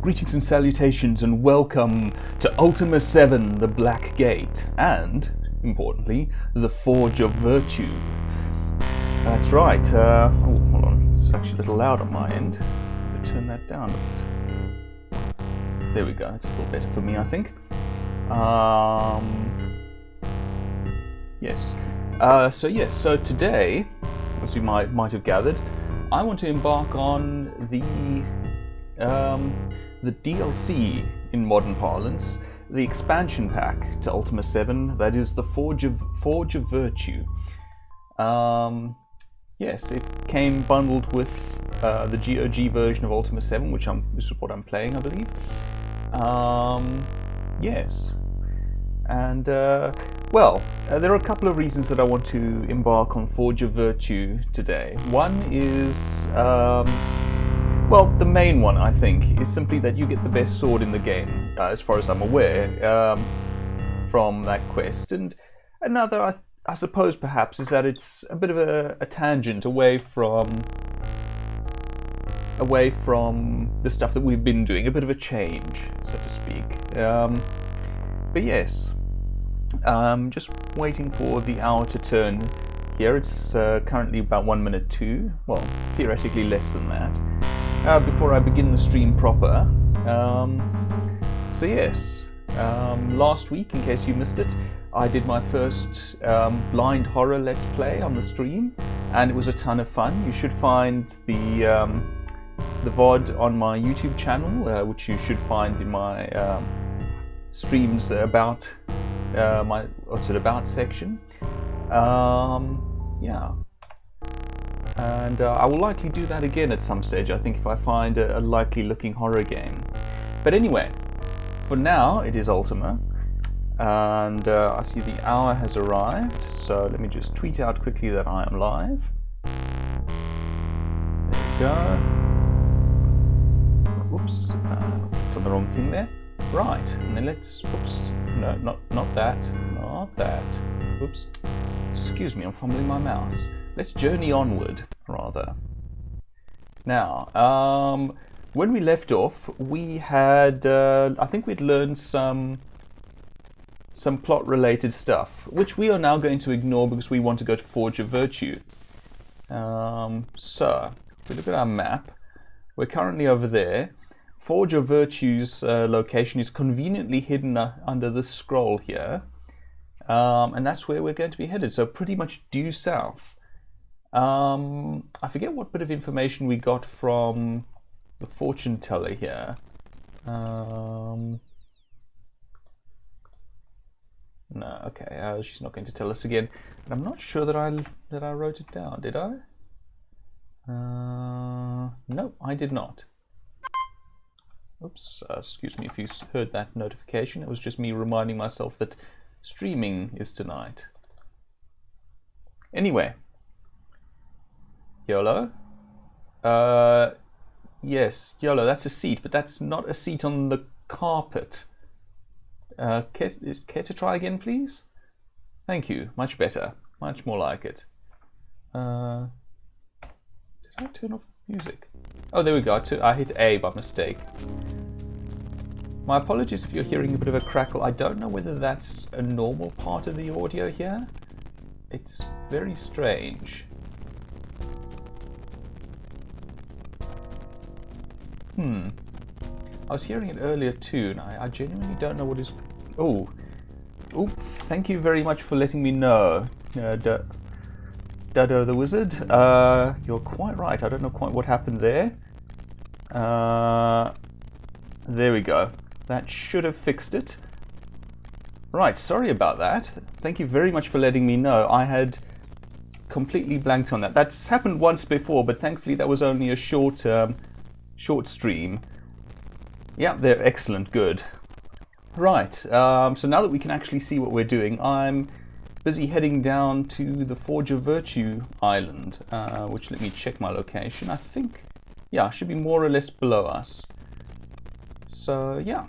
Greetings and salutations and welcome to Ultima VII, the Black Gate, and, importantly, the Forge of Virtue. That's right, oh, hold on, it's actually a little loud on my end. I'll turn that down a bit. There we go, that's a little better for me, I think. Yes. So today, as you might have gathered, I want to embark on the DLC in modern parlance, the expansion pack to Ultima VII, that is the Forge of Virtue. Yes, it came bundled with the GOG version of Ultima VII, which is what I'm playing, I believe. Yes. And, well, there are a couple of reasons that I want to embark on Forge of Virtue today. One is, well, the main one, I think, is simply that you get the best sword in the game, as far as I'm aware, from that quest. And another, I suppose, perhaps, is that it's a bit of a tangent away from the stuff that we've been doing, a bit of a change, so to speak. But yes, just waiting for the hour to turn here. It's currently about 1 minute 2, well, theoretically less than that, before I begin the stream proper. So yes, last week, in case you missed it, I did my first blind horror let's play on the stream, and it was a ton of fun. You should find the VOD on my YouTube channel, which you should find in my streams about my about section. Yeah, and I will likely do that again at some stage, I think, if I find a likely looking horror game. But anyway, for now it is Ultima, and I see the hour has arrived, so let me just tweet out quickly that I am live. There we go. Whoops, clicked on the wrong thing there. Right, and then let's, oops, no, not that, oops, excuse me, I'm fumbling my mouse. Let's journey onward, rather. Now, when we left off, we had, I think we'd learned some plot-related stuff, which we are now going to ignore because we want to go to Forge of Virtue. So, if we look at our map, we're currently over there. Forge of Virtue's location is conveniently hidden under this scroll here, and that's where we're going to be headed, so pretty much due south. I forget what bit of information we got from the fortune teller here. No, okay, she's not going to tell us again, and I'm not sure that I wrote it down, did I? No, I did not. Oops, excuse me if you heard that notification. It was just me reminding myself that streaming is tonight. Anyway. YOLO? Yes, YOLO, that's a seat, but that's not a seat on the carpet. Care to try again, please? Thank you, much better. Much more like it. Did I turn off music? Oh, there we go. I hit A by mistake. My apologies if you're hearing a bit of a crackle. I don't know whether that's a normal part of the audio here. It's very strange. I was hearing it earlier too, and I genuinely don't know what is... Oh, thank you very much for letting me know, Dado the Wizard. You're quite right. I don't know quite what happened there. There we go. That should have fixed it. Right, sorry about that. Thank you very much for letting me know. I had completely blanked on that. That's happened once before, but thankfully that was only a short stream. Yeah, they're excellent, good. Right, so now that we can actually see what we're doing, I'm busy heading down to the Forge of Virtue island, which, let me check my location. I think, yeah, should be more or less below us. So, yeah.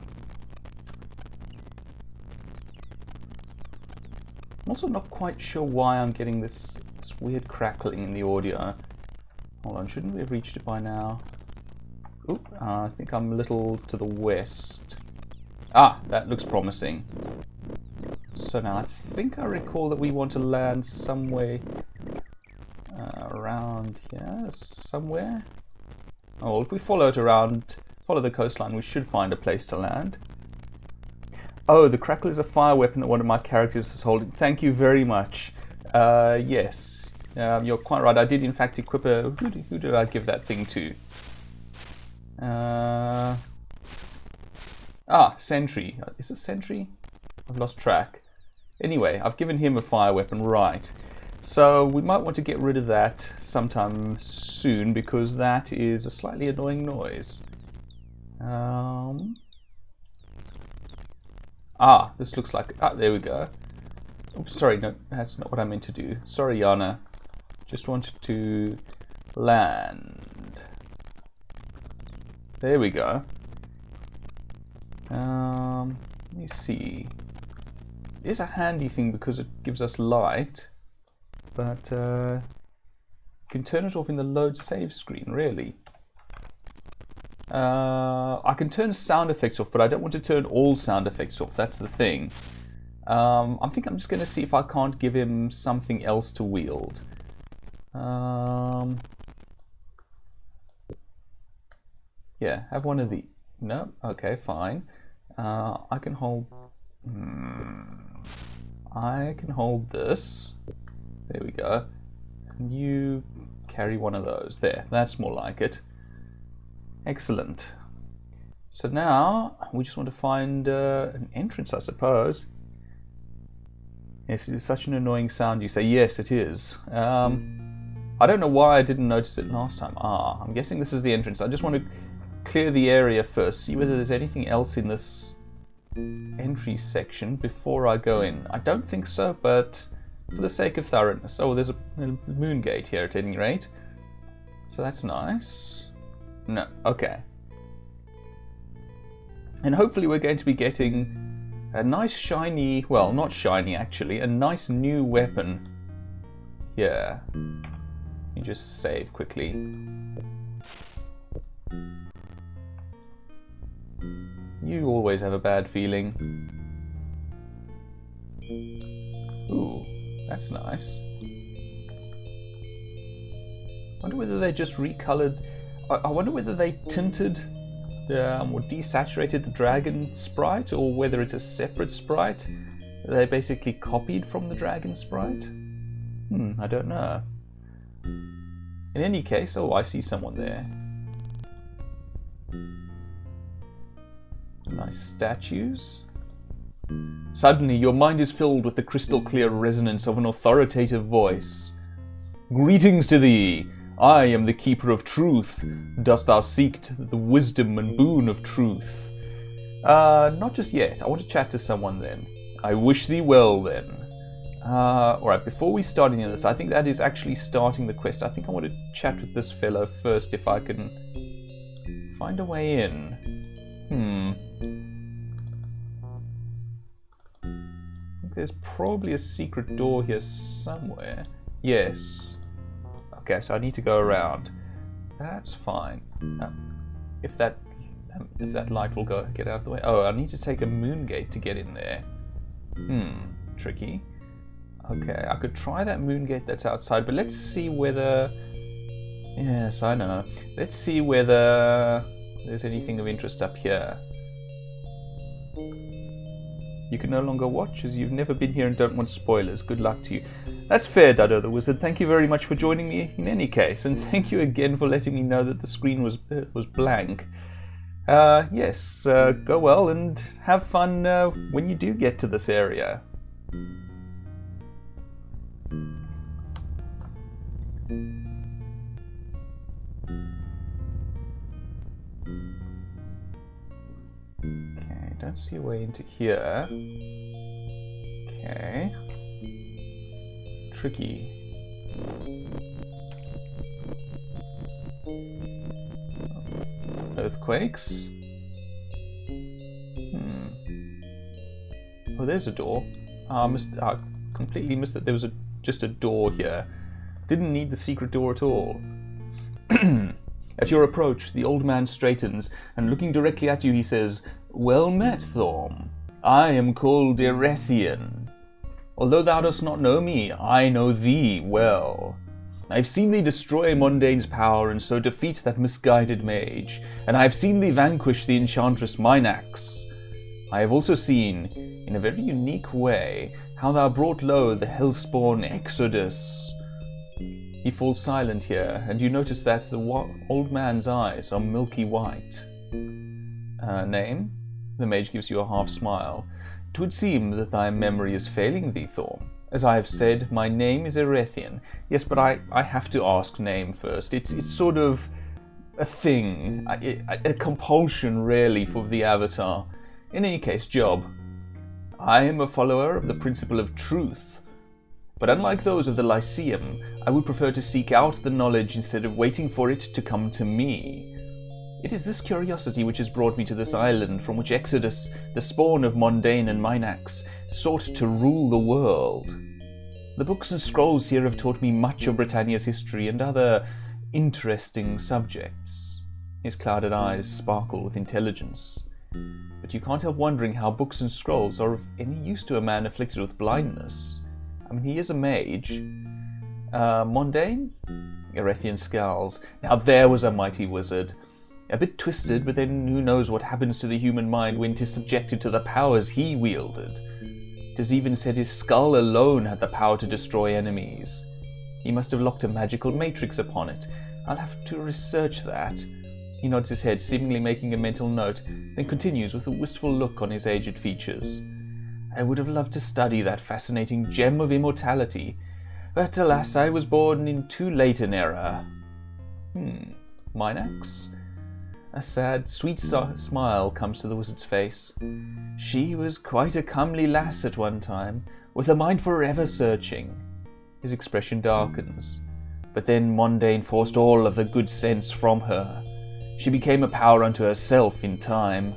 I'm also not quite sure why I'm getting this weird crackling in the audio. Hold on, shouldn't we have reached it by now? Oop, I think I'm a little to the west. Ah, that looks promising. So now I think I recall that we want to land somewhere around here, somewhere. Oh, well, if we follow it around, follow the coastline, we should find a place to land. Oh, the crackle is a fire weapon that one of my characters is holding. Thank you very much. Yes, you're quite right. I did in fact equip a... Who did I give that thing to? Sentry. Is it Sentry? I've lost track. Anyway, I've given him a fire weapon, right. So we might want to get rid of that sometime soon because that is a slightly annoying noise. This looks like... there we go. Oops, sorry, no, that's not what I meant to do. Sorry, Yana. Just wanted to land. There we go. Let me see. It is a handy thing because it gives us light, but you can turn it off in the load save screen, really. I can turn sound effects off, but I don't want to turn all sound effects off. That's the thing. I think I'm just going to see if I can't give him something else to wield. Yeah, have one of the... No? Okay, fine. I can hold... I can hold this. There we go. And you carry one of those. There, that's more like it. Excellent. So now, we just want to find an entrance, I suppose. Yes, it is such an annoying sound, you say. Yes, it is. I don't know why I didn't notice it last time. I'm guessing this is the entrance. I just want to clear the area first, see whether there's anything else in this entry section before I go in. I don't think so, but for the sake of thoroughness. Oh, there's a moon gate here at any rate. So that's nice. No, okay. And hopefully we're going to be getting a nice shiny, well, not shiny actually, a nice new weapon here. You just save quickly. You always have a bad feeling. Ooh, that's nice. I wonder whether they just recolored... I wonder whether they tinted or desaturated the dragon sprite, or whether it's a separate sprite they basically copied from the dragon sprite. I don't know. In any case, oh, I see someone there. Nice statues. Suddenly, your mind is filled with the crystal clear resonance of an authoritative voice. Greetings to thee! I am the keeper of truth. Dost thou seek the wisdom and boon of truth? Not just yet. I want to chat to someone then. I wish thee well then. Alright, before we start any of this, I think that is actually starting the quest. I think I want to chat with this fellow first if I can find a way in. I think there's probably a secret door here somewhere. Yes. Okay, so I need to go around. That's fine. If that light will get out of the way. Oh, I need to take a moon gate to get in there. Tricky. Okay, I could try that moon gate that's outside, but let's see whether... Yes, I know. Let's see whether there's anything of interest up here. You can no longer watch as you've never been here and don't want spoilers. Good luck to you. That's fair, Dado the Wizard. Thank you very much for joining me in any case, and thank you again for letting me know that the screen was blank. Yes, go well and have fun when you do get to this area. Okay, don't see a way into here. Okay. Tricky. Earthquakes. Oh, there's a door. I completely missed that there was just a door here. Didn't need the secret door at all. At your approach, the old man straightens, and looking directly at you, he says, "Well met, Thorm. I am called Erethian. Although thou dost not know me, I know thee well. I have seen thee destroy Mondane's power and so defeat that misguided mage, and I have seen thee vanquish the enchantress Minax. I have also seen, in a very unique way, how thou brought low the hellspawn Exodus." He falls silent here, and you notice that the old man's eyes are milky white. Name? The mage gives you a half smile. "It would seem that thy memory is failing thee, Thorm. As I have said, my name is Erethian. Yes, but I have to ask name first. It's sort of a thing, a compulsion, really, for the Avatar. In any case, job. I am a follower of the principle of truth. But unlike those of the Lyceum, I would prefer to seek out the knowledge instead of waiting for it to come to me. It is this curiosity which has brought me to this island from which Exodus, the spawn of Mondane and Minax, sought to rule the world. The books and scrolls here have taught me much of Britannia's history and other interesting subjects." His clouded eyes sparkle with intelligence. "But you can't help wondering how books and scrolls are of any use to a man afflicted with blindness. I mean, he is a mage. Mondane?" Erethian scowls. "Now there was a mighty wizard. A bit twisted, but then who knows what happens to the human mind when 'tis subjected to the powers he wielded. 'Tis even said his skull alone had the power to destroy enemies. He must have locked a magical matrix upon it. I'll have to research that." He nods his head, seemingly making a mental note, then continues with a wistful look on his aged features. "I would have loved to study that fascinating gem of immortality, but alas, I was born in too late an era." Minax? A sad, sweet smile comes to the wizard's face. "She was quite a comely lass at one time, with a mind forever searching." His expression darkens. "But then Mondane forced all of the good sense from her. She became a power unto herself in time.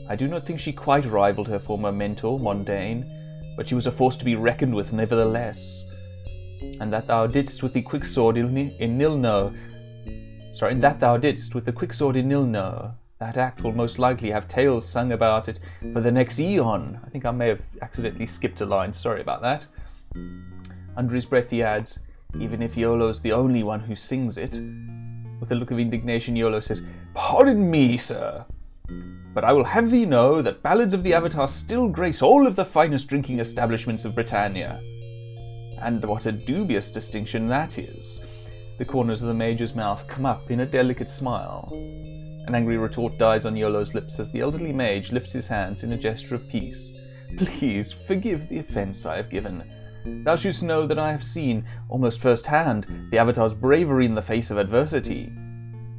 I do not think she quite rivaled her former mentor, Mondane, but she was a force to be reckoned with nevertheless. And that thou didst with the quicksword in Nilno, that act will most likely have tales sung about it for the next eon." I think I may have accidentally skipped a line, sorry about that. Under his breath he adds, "Even if Iolo's the only one who sings it." With a look of indignation, Iolo says, "Pardon me, sir, but I will have thee know that ballads of the Avatar still grace all of the finest drinking establishments of Britannia. And what a dubious distinction that is." The corners of the mage's mouth come up in a delicate smile. An angry retort dies on Iolo's lips as the elderly mage lifts his hands in a gesture of peace. "Please forgive the offence I have given. Thou shouldst know that I have seen, almost first-hand, the Avatar's bravery in the face of adversity.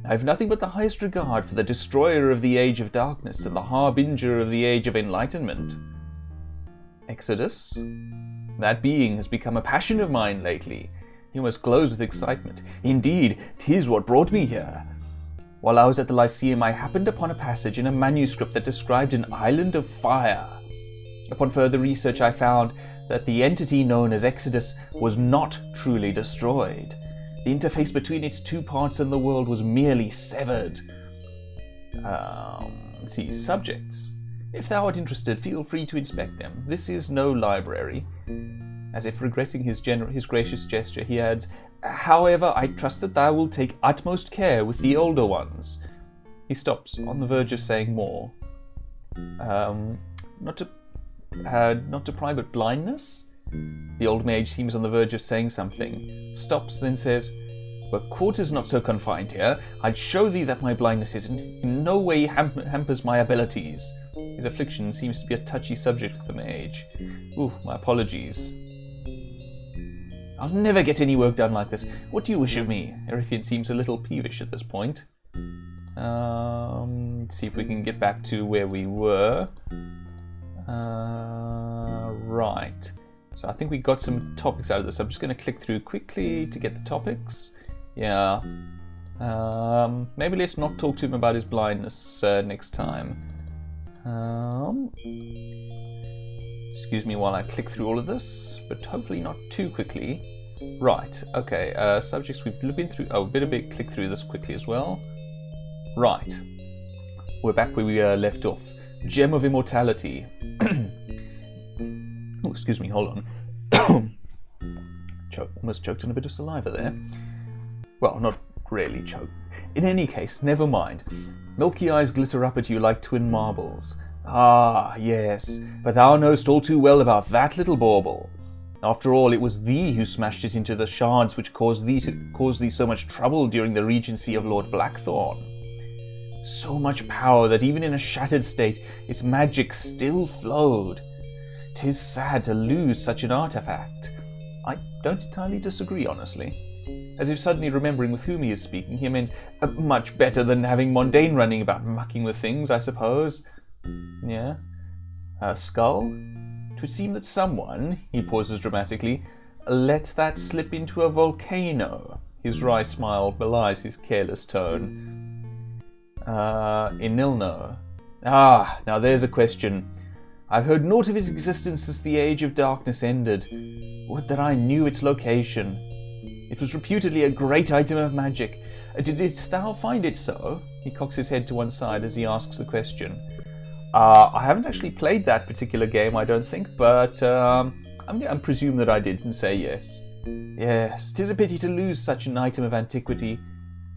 I have nothing but the highest regard for the destroyer of the Age of Darkness and the harbinger of the Age of Enlightenment. Exodus? That being has become a passion of mine lately. He almost glows with excitement. Indeed, 'tis what brought me here. While I was at the Lyceum, I happened upon a passage in a manuscript that described an island of fire. Upon further research, I found that the entity known as Exodus was not truly destroyed. The interface between its two parts and the world was merely severed. See, subjects. If thou art interested, feel free to inspect them. This is no library." As if regretting his gracious gesture, he adds, "However, I trust that thou wilt take utmost care with the older ones." He stops, on the verge of saying more. Not to pry, but blindness? The old mage seems on the verge of saying something, stops, then says, "Were quarters not so confined here, I'd show thee that my blindness in no way hampers my abilities." His affliction seems to be a touchy subject with the mage. "Ooh, my apologies. I'll never get any work done like this. What do you wish of me?" Erethian seems a little peevish at this point. Let's see if we can get back to where we were. Right. So I think we got some topics out of this. I'm just going to click through quickly to get the topics. Yeah. Maybe let's not talk to him about his blindness next time. Excuse me while I click through all of this, but hopefully not too quickly. Right, okay, subjects we've been through. Oh, bit click through this quickly as well. Right, we're back where we left off. Gem of Immortality. Oh, excuse me, hold on. Almost choked on a bit of saliva there. Well, not really choked. In any case, never mind. Milky eyes glitter up at you like twin marbles. Ah, yes, but thou knowst all too well about that little bauble. After all, it was thee who smashed it into the shards which caused thee so much trouble during the regency of Lord Blackthorn. So much power that even in a shattered state, its magic still flowed. 'Tis sad to lose such an artifact. I don't entirely disagree, honestly. As if suddenly remembering with whom he is speaking, he meant much better than having Mondaine running about mucking with things, I suppose. Yeah? Skull? 'Twould seem that someone, he pauses dramatically, let that slip into a volcano. His wry smile belies his careless tone. Inilno. Ah, now there's a question. I've heard naught of its existence since the Age of Darkness ended. Would that I knew its location. It was reputedly a great item of magic. Didst thou find it so? He cocks his head to one side as he asks the question. I haven't actually played that particular game, I don't think, but I'm going to presume that I did and say yes. Yes, 'tis a pity to lose such an item of antiquity.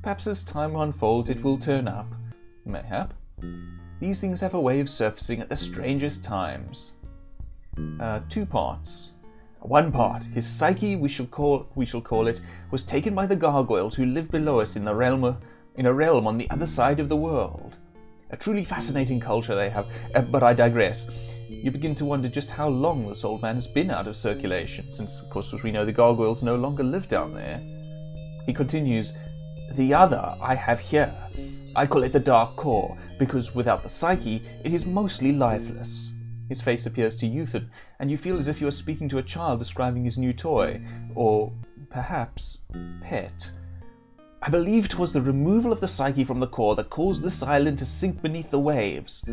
Perhaps as time unfolds it will turn up. Mayhap. These things have a way of surfacing at the strangest times. 2 parts. One part, his psyche, we shall call it, was taken by the Gargoyles who live below us in a realm on the other side of the world. A truly fascinating culture they have, but I digress. You begin to wonder just how long this old man has been out of circulation, since, of course, as we know, the Gargoyles no longer live down there. He continues, the other I have here. I call it the Dark Core, because without the psyche, it is mostly lifeless. His face appears to youthen, and you feel as if you are speaking to a child describing his new toy, or perhaps pet. I believe 'twas the removal of the psyche from the core that caused this island to sink beneath the waves.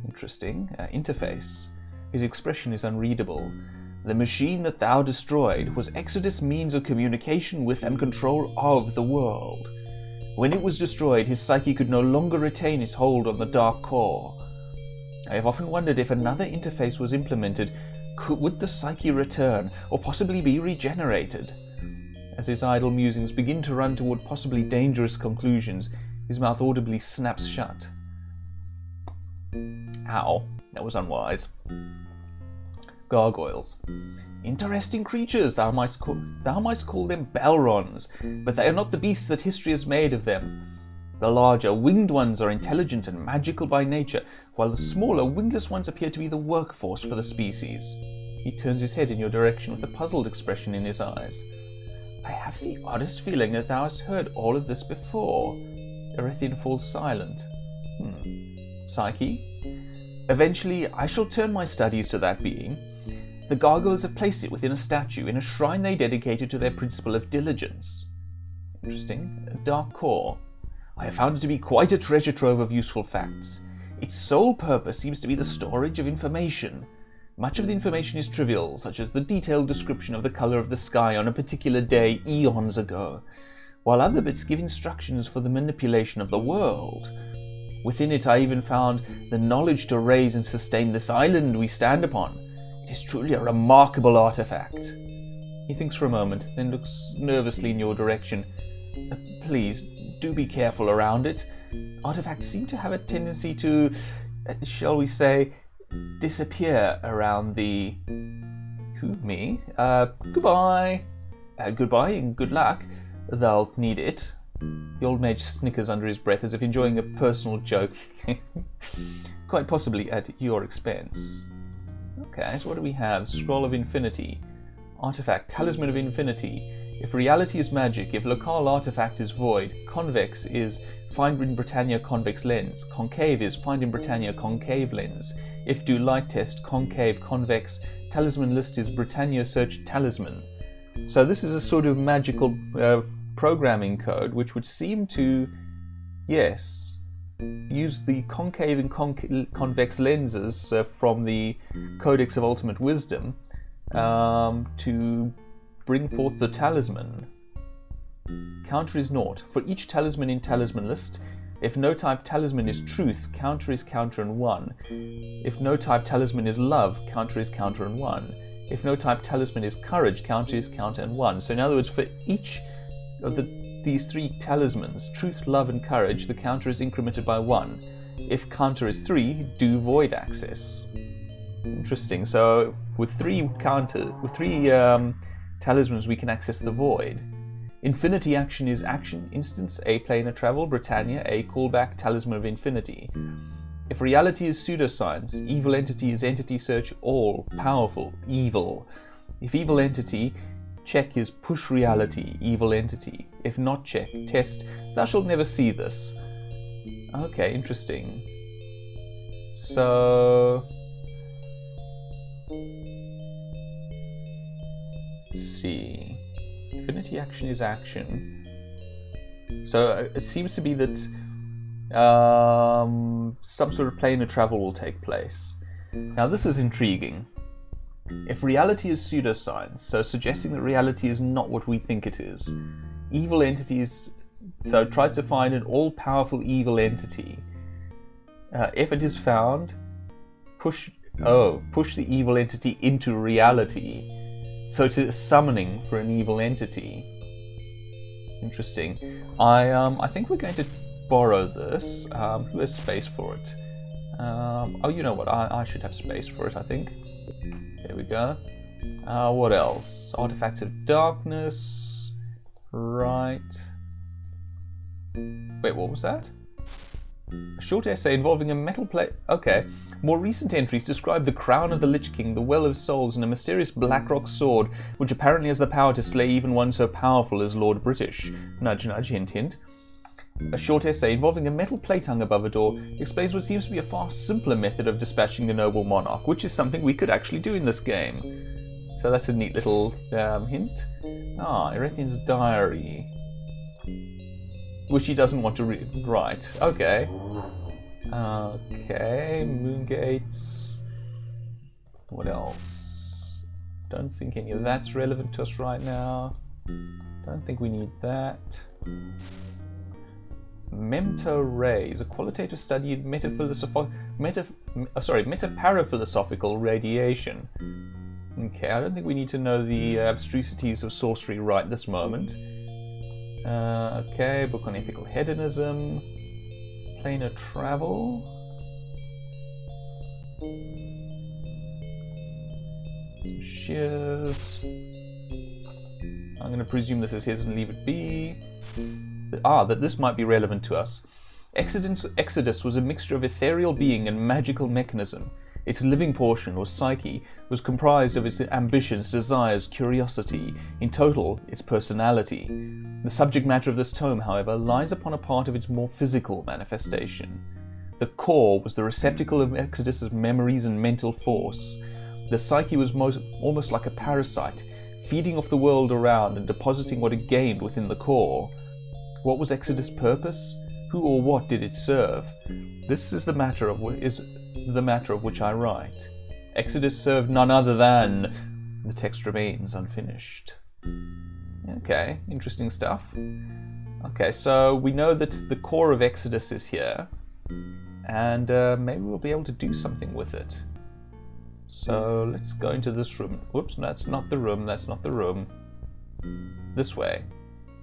Interesting. Interface. His expression is unreadable. The machine that thou destroyed was Exodus' means of communication with and control of the world. When it was destroyed, his psyche could no longer retain its hold on the Dark Core. I have often wondered if another interface was implemented, would the psyche return, or possibly be regenerated? As his idle musings begin to run toward possibly dangerous conclusions, his mouth audibly snaps shut. Ow, that was unwise. Gargoyles. Interesting creatures, thou mightst call them Belrons, but they are not the beasts that history has made of them. The larger, winged ones are intelligent and magical by nature, while the smaller, wingless ones appear to be the workforce for the species. He turns his head in your direction with a puzzled expression in his eyes. I have the oddest feeling that thou hast heard all of this before. Erethian falls silent. Psyche? Eventually, I shall turn my studies to that being. The Gargoyles have placed it within a statue in a shrine they dedicated to their principle of diligence. Interesting. A Dark Core. I have found it to be quite a treasure trove of useful facts. Its sole purpose seems to be the storage of information. Much of the information is trivial, such as the detailed description of the colour of the sky on a particular day eons ago, while other bits give instructions for the manipulation of the world. Within it I even found the knowledge to raise and sustain this island we stand upon. It is truly a remarkable artifact. He thinks for a moment, then looks nervously in your direction. Please, do be careful around it. Artifacts seem to have a tendency to, shall we say, disappear around the... Who, me? Goodbye. Goodbye and good luck. Thou'll need it. The old mage snickers under his breath as if enjoying a personal joke. Quite possibly at your expense. Okay, so what do we have? Scroll of Infinity. Artifact, Talisman of Infinity. If reality is magic, if locale artifact is void, convex is find in Britannia convex lens, concave is find in Britannia concave lens. If do light test, concave, convex, talisman list is Britannia search talisman. So this is a sort of magical programming code which would seem to, yes, use the concave and convex lenses from the Codex of Ultimate Wisdom to bring forth the talisman. Counter is naught. For each talisman in talisman list, if no type talisman is truth, counter is counter and 1. If no type talisman is love, counter is counter and 1. If no type talisman is courage, counter is counter and 1. So in other words, for each of these 3 talismans, truth, love and courage, the counter is incremented by 1. If counter is 3, do void access. Interesting. So with 3 talismans, we can access the void. Infinity action is action, instance, A planar travel, Britannia, A callback, Talisman of Infinity. If reality is pseudoscience, evil entity is entity search, all powerful, evil. If evil entity, check is push reality, evil entity. If not check, test, thou shalt never see this. Okay, interesting. So let's see. Infinity action is action. So it seems to be that some sort of planar travel will take place. Now this is intriguing. If reality is pseudoscience, so suggesting that reality is not what we think it is, evil entities, so it tries to find an all-powerful evil entity. If it is found, push the evil entity into reality. So it is summoning for an evil entity. Interesting. I think we're going to borrow this. Who has space for it? Oh, you know what? I should have space for it, I think. There we go. What else? Artifacts of Darkness. Right. Wait, what was that? A short essay involving a metal plate. Okay. More recent entries describe the crown of the Lich King, the Well of Souls, and a mysterious blackrock sword, which apparently has the power to slay even one so powerful as Lord British. Nudge, nudge, hint, hint. A short essay involving a metal plate hung above a door explains what seems to be a far simpler method of dispatching the noble monarch, which is something we could actually do in this game. So that's a neat little hint. Erethian's diary, which he doesn't want to write. Okay. Okay, Moongates. What else? Don't think any of that's relevant to us right now. Don't think we need that. Memto rays, a qualitative study in metaphorophilosophical radiation. Okay, I don't think we need to know the abstrusities of sorcery right this moment. Okay, book on ethical hedonism. Planar travel. Shears. I'm going to presume this is his and leave it be. That this might be relevant to us. Exodus was a mixture of ethereal being and magical mechanism. Its living portion, or psyche, was comprised of its ambitions, desires, curiosity, in total, its personality. The subject matter of this tome, however, lies upon a part of its more physical manifestation. The core was the receptacle of Exodus's memories and mental force. The psyche was almost like a parasite, feeding off the world around and depositing what it gained within the core. What was Exodus' purpose? Who or what did it serve? This is the matter of which I write. Exodus served none other than... The text remains unfinished. Okay, interesting stuff. Okay, so we know that the core of Exodus is here, and maybe we'll be able to do something with it. So let's go into this room. Whoops, that's not the room, that's not the room. This way.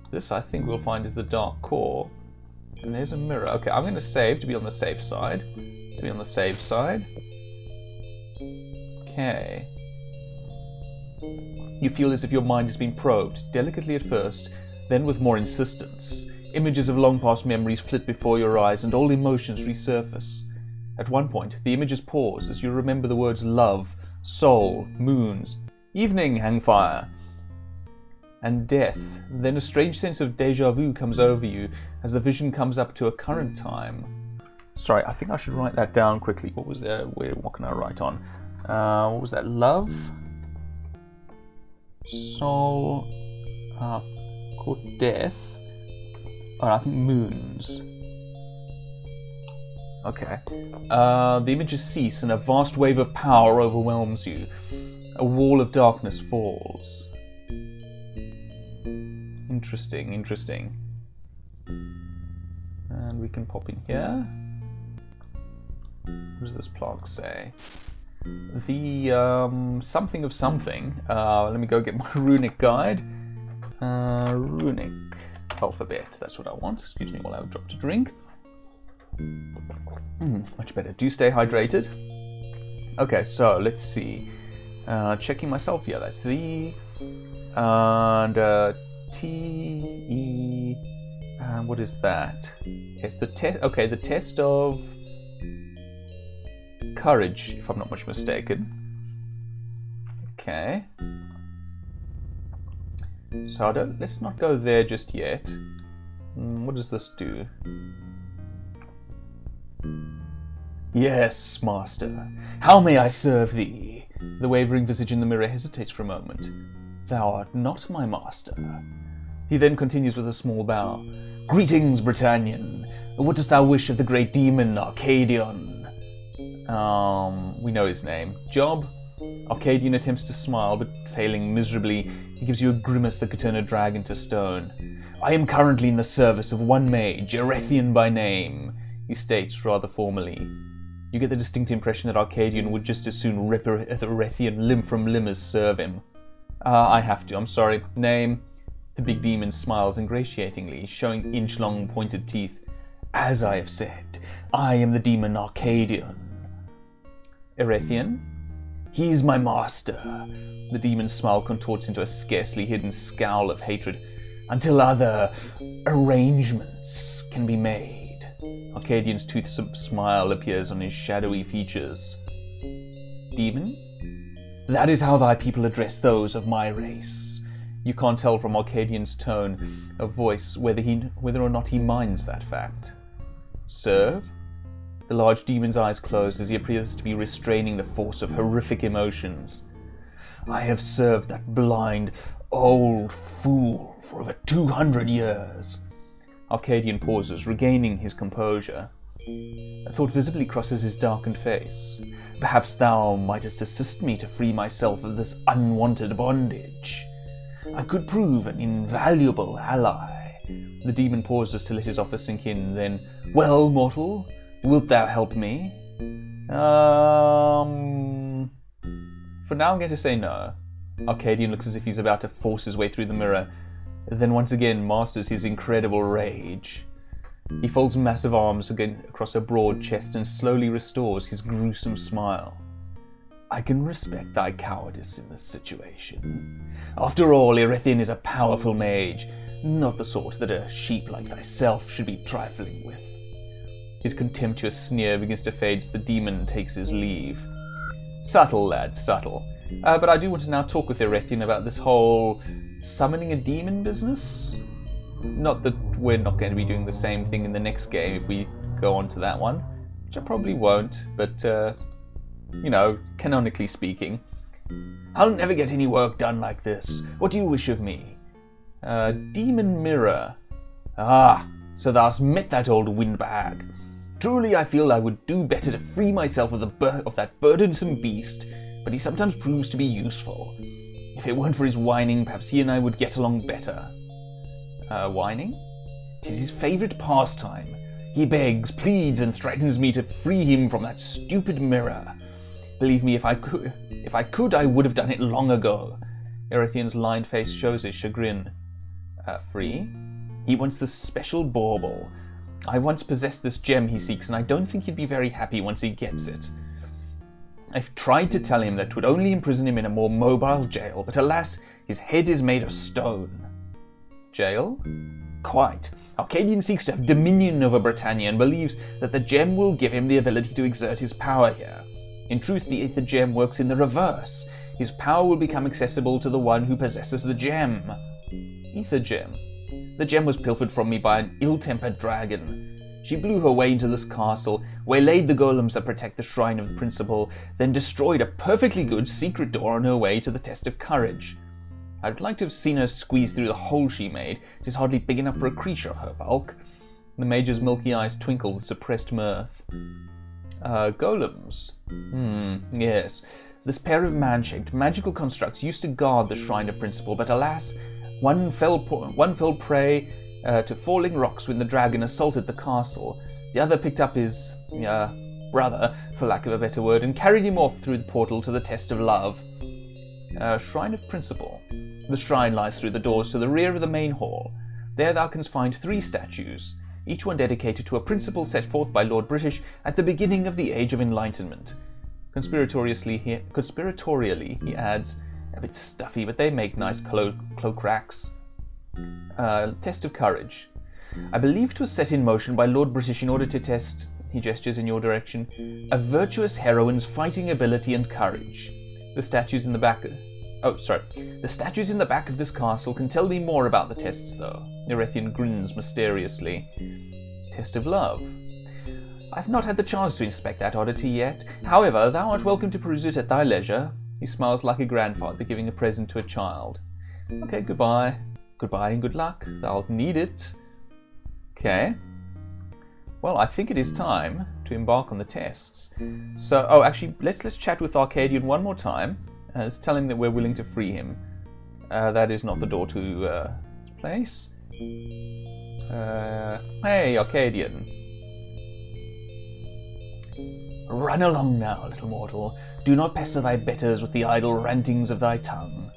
This, I think, we'll find is the dark core. And there's a mirror. Okay, I'm going to save to be on the safe side. Okay. You feel as if your mind has been probed, delicately at first, then with more insistence. Images of long-past memories flit before your eyes, and old emotions resurface. At one point, the images pause as you remember the words love, soul, moons, evening, hangfire, and death. Then a strange sense of déjà vu comes over you as the vision comes up to a current time. Sorry, I think I should write that down quickly. What was there? What can I write on? What was that? Love, soul, called death. Oh, I think moons. Okay. The images cease and a vast wave of power overwhelms you. A wall of darkness falls. Interesting, interesting. And we can pop in here. What does this plaque say? The something of something. Let me go get my runic guide. Runic alphabet. That's what I want. Excuse me while I have a drop to drink. Much better. Do stay hydrated. Okay, so let's see. Checking myself. Yeah, that's the and T E. What is that? Yes, the test. Okay, the test of courage, if I'm not much mistaken. Okay. So let's not go there just yet. What does this do? Yes, master. How may I serve thee? The wavering visage in the mirror hesitates for a moment. Thou art not my master. He then continues with a small bow. Greetings, Britannian. What dost thou wish of the great demon, Arcadion? We know his name. Job? Arcadian attempts to smile, but failing miserably, he gives you a grimace that could turn a dragon to stone. I am currently in the service of one mage, Erethian by name, he states rather formally. You get the distinct impression that Arcadian would just as soon rip Erethian limb from limb as serve him. I have to, I'm sorry. Name? The big demon smiles ingratiatingly, showing inch-long pointed teeth. As I have said, I am the demon Arcadian. Erethian? He is my master. The demon's smile contorts into a scarcely hidden scowl of hatred. Until other arrangements can be made. Arcadian's toothsome smile appears on his shadowy features. Demon? That is how thy people address those of my race. You can't tell from Arcadian's tone of voice whether or not he minds that fact. Serve? The large demon's eyes close as he appears to be restraining the force of horrific emotions. I have served that blind, old fool for over 200 years. Arcadian pauses, regaining his composure. A thought visibly crosses his darkened face. Perhaps thou mightest assist me to free myself of this unwanted bondage. I could prove an invaluable ally. The demon pauses to let his offer sink in, then, well, mortal, wilt thou help me? For now I'm going to say no. Arcadian looks as if he's about to force his way through the mirror, then once again masters his incredible rage. He folds massive arms again across a broad chest and slowly restores his gruesome smile. I can respect thy cowardice in this situation. After all, Erethian is a powerful mage, not the sort that a sheep like thyself should be trifling with. His contemptuous sneer begins to fade as the demon takes his leave. Subtle, lad, subtle. But I do want to now talk with Erethian about this whole summoning a demon business. Not that we're not going to be doing the same thing in the next game if we go on to that one, which I probably won't, but, you know, canonically speaking. I'll never get any work done like this. What do you wish of me? Demon mirror. Ah, so thou'st met that old windbag. Truly I feel I would do better to free myself of that burdensome beast, but he sometimes proves to be useful. If it weren't for his whining, perhaps he and I would get along better. Whining? 'Tis his favourite pastime. He begs, pleads, and threatens me to free him from that stupid mirror. Believe me, if I could, I would have done it long ago. Erethian's lined face shows his chagrin. Free? He wants the special bauble. I once possessed this gem he seeks, and I don't think he'd be very happy once he gets it. I've tried to tell him that 'twould only imprison him in a more mobile jail, but alas, his head is made of stone. Jail? Quite. Arcadian seeks to have dominion over Britannia and believes that the gem will give him the ability to exert his power here. In truth, the ether gem works in the reverse. His power will become accessible to the one who possesses the gem. Ether gem. The gem was pilfered from me by an ill-tempered dragon. She blew her way into this castle, waylaid the golems that protect the shrine of the principal, then destroyed a perfectly good secret door on her way to the test of courage. I'd like to have seen her squeeze through the hole she made. It is hardly big enough for a creature of her bulk. The Major's milky eyes twinkle with suppressed mirth. Golems? Yes. This pair of man-shaped magical constructs used to guard the shrine of principal, but alas, One fell prey to falling rocks when the dragon assaulted the castle. The other picked up his brother, for lack of a better word, and carried him off through the portal to the test of love. Shrine of Principle. The shrine lies through the doors to the rear of the main hall. There thou canst find 3 statues, each one dedicated to a principle set forth by Lord British at the beginning of the Age of Enlightenment. Conspiratorially, he adds, a bit stuffy, but they make nice cloak racks. Test of Courage. I believe 'twas set in motion by Lord British in order to test, he gestures in your direction, a virtuous heroine's fighting ability and courage. The statues in the back of this castle can tell me more about the tests, though. Erethian grins mysteriously. Test of Love. I've not had the chance to inspect that oddity yet. However, thou art welcome to peruse it at thy leisure. He smiles like a grandfather giving a present to a child. Okay, goodbye. Goodbye and good luck. Thou'lt need it. Okay. Well, I think it is time to embark on the tests. So, actually, let's chat with Arcadian one more time. Let's tell him that we're willing to free him. That is not the door to his place. Hey, Arcadian. Run along now, little mortal. Do not pester thy betters with the idle rantings of thy tongue.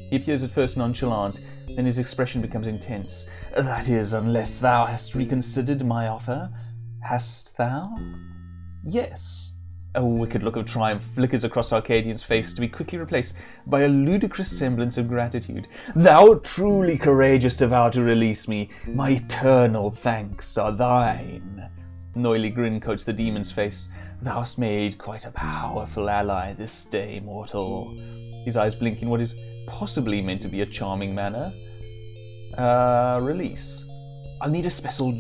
He appears at first nonchalant, then his expression becomes intense. That is, unless thou hast reconsidered my offer. Hast thou? Yes. A wicked look of triumph flickers across Arcadian's face to be quickly replaced by a ludicrous semblance of gratitude. Thou truly courageous to vow to release me. My eternal thanks are thine. An oily grin coats the demon's face. Thou hast made quite a powerful ally this day, mortal. His eyes blink in what is possibly meant to be a charming manner. Release. I'll need a special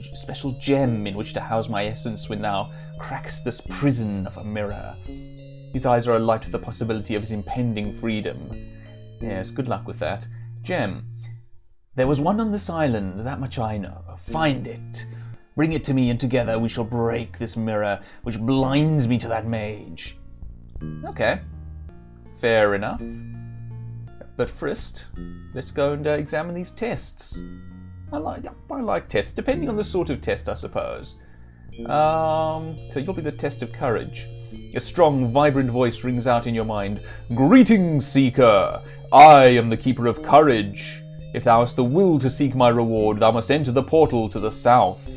gem in which to house my essence when thou crackst this prison of a mirror. His eyes are alight with the possibility of his impending freedom. Yes, good luck with that. Gem. There was one on this island, that much I know. Find it. Bring it to me, and together we shall break this mirror which blinds me to that mage. Okay. Fair enough. But first, let's go and examine these tests. I like tests, depending on the sort of test, I suppose. So you'll be the test of courage. A strong, vibrant voice rings out in your mind. Greetings, Seeker! I am the Keeper of Courage. If thou hast the will to seek my reward, thou must enter the portal to the south.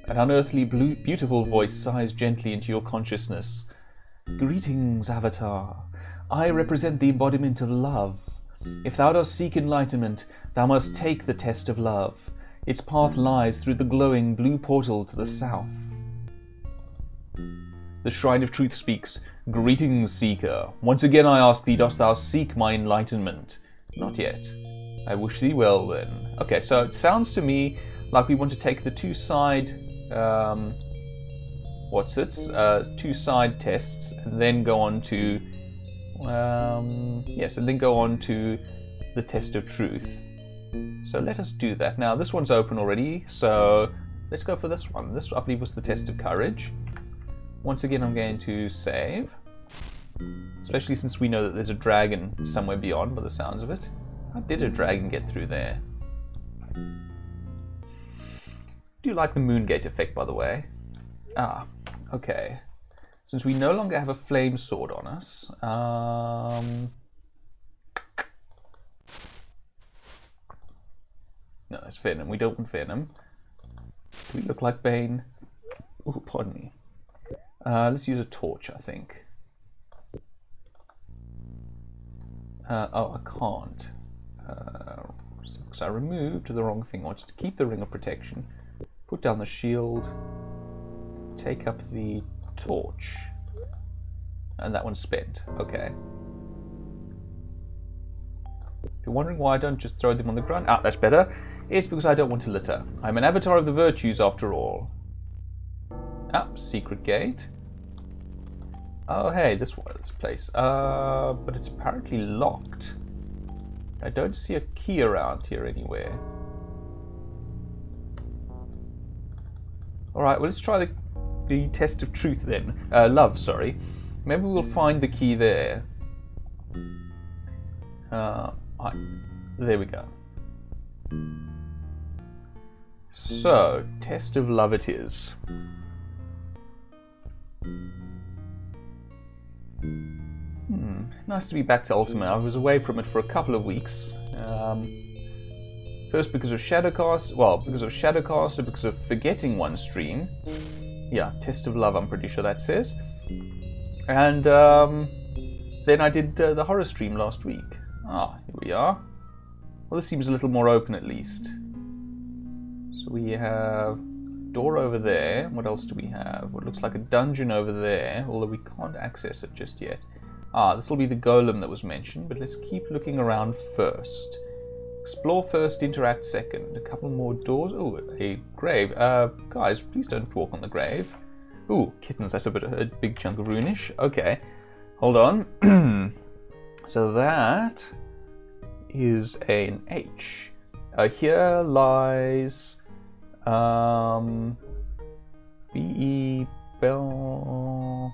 An unearthly, beautiful voice sighs gently into your consciousness. Greetings, Avatar. I represent the embodiment of love. If thou dost seek enlightenment, thou must take the test of love. Its path lies through the glowing blue portal to the south. The Shrine of Truth speaks. Greetings, Seeker. Once again I ask thee, dost thou seek my enlightenment? Not yet. I wish thee well, then. Okay, so it sounds to me like we want to take the two-side... two-side tests, and then go on to... and then go on to the test of truth. So let us do that. Now, this one's open already, so let's go for this one. This, I believe, was the test of courage. Once again, I'm going to save. Especially since we know that there's a dragon somewhere beyond, by the sounds of it. How did a dragon get through there? Do you like the Moongate effect, by the way? Ah, okay. Since we no longer have a flame sword on us, no, it's Venom. We don't want Venom. Do we look like Bane? Oh, pardon me. Let's use a torch, I think. I can't. Because I removed the wrong thing. I wanted to keep the Ring of Protection, put down the shield, take up the torch, and that one's spent. Okay. If you're wondering why I don't just throw them on the ground, that's better. It's because I don't want to litter. I'm an avatar of the virtues after all. Secret gate. Oh hey, this place. But it's apparently locked. I don't see a key around here anywhere. Alright, well let's try the test of truth then. Love, sorry. Maybe we'll find the key there. There we go. So, Test of Love it is. Nice to be back to Ultima. I was away from it for a couple of weeks. First because of Shadowcast, or because of forgetting one stream. Yeah, Test of Love, I'm pretty sure that says. And then I did the horror stream last week. Ah, here we are. Well, this seems a little more open at least. So we have door over there. What else do we have? What looks like a dungeon over there, although we can't access it just yet. Ah, this will be the golem that was mentioned, but let's keep looking around first. Explore first, interact second. A couple more doors. Oh, a grave. Guys, please don't walk on the grave. Ooh, kittens, that's a big chunk of runish. Okay, hold on. So that is an H. Here lies B.E. Bella?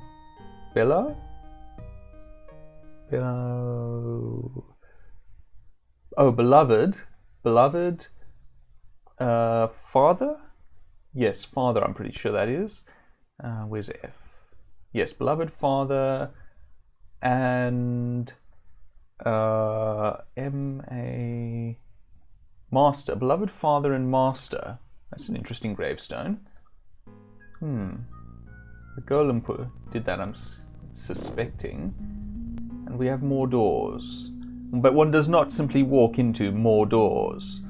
Oh, beloved. Father? Yes, father, I'm pretty sure that is. Where's F? Yes, beloved father and M.A. Master. Beloved father and master. That's an interesting gravestone. The golem did that, I'm suspecting. And we have more doors. But one does not simply walk into more doors.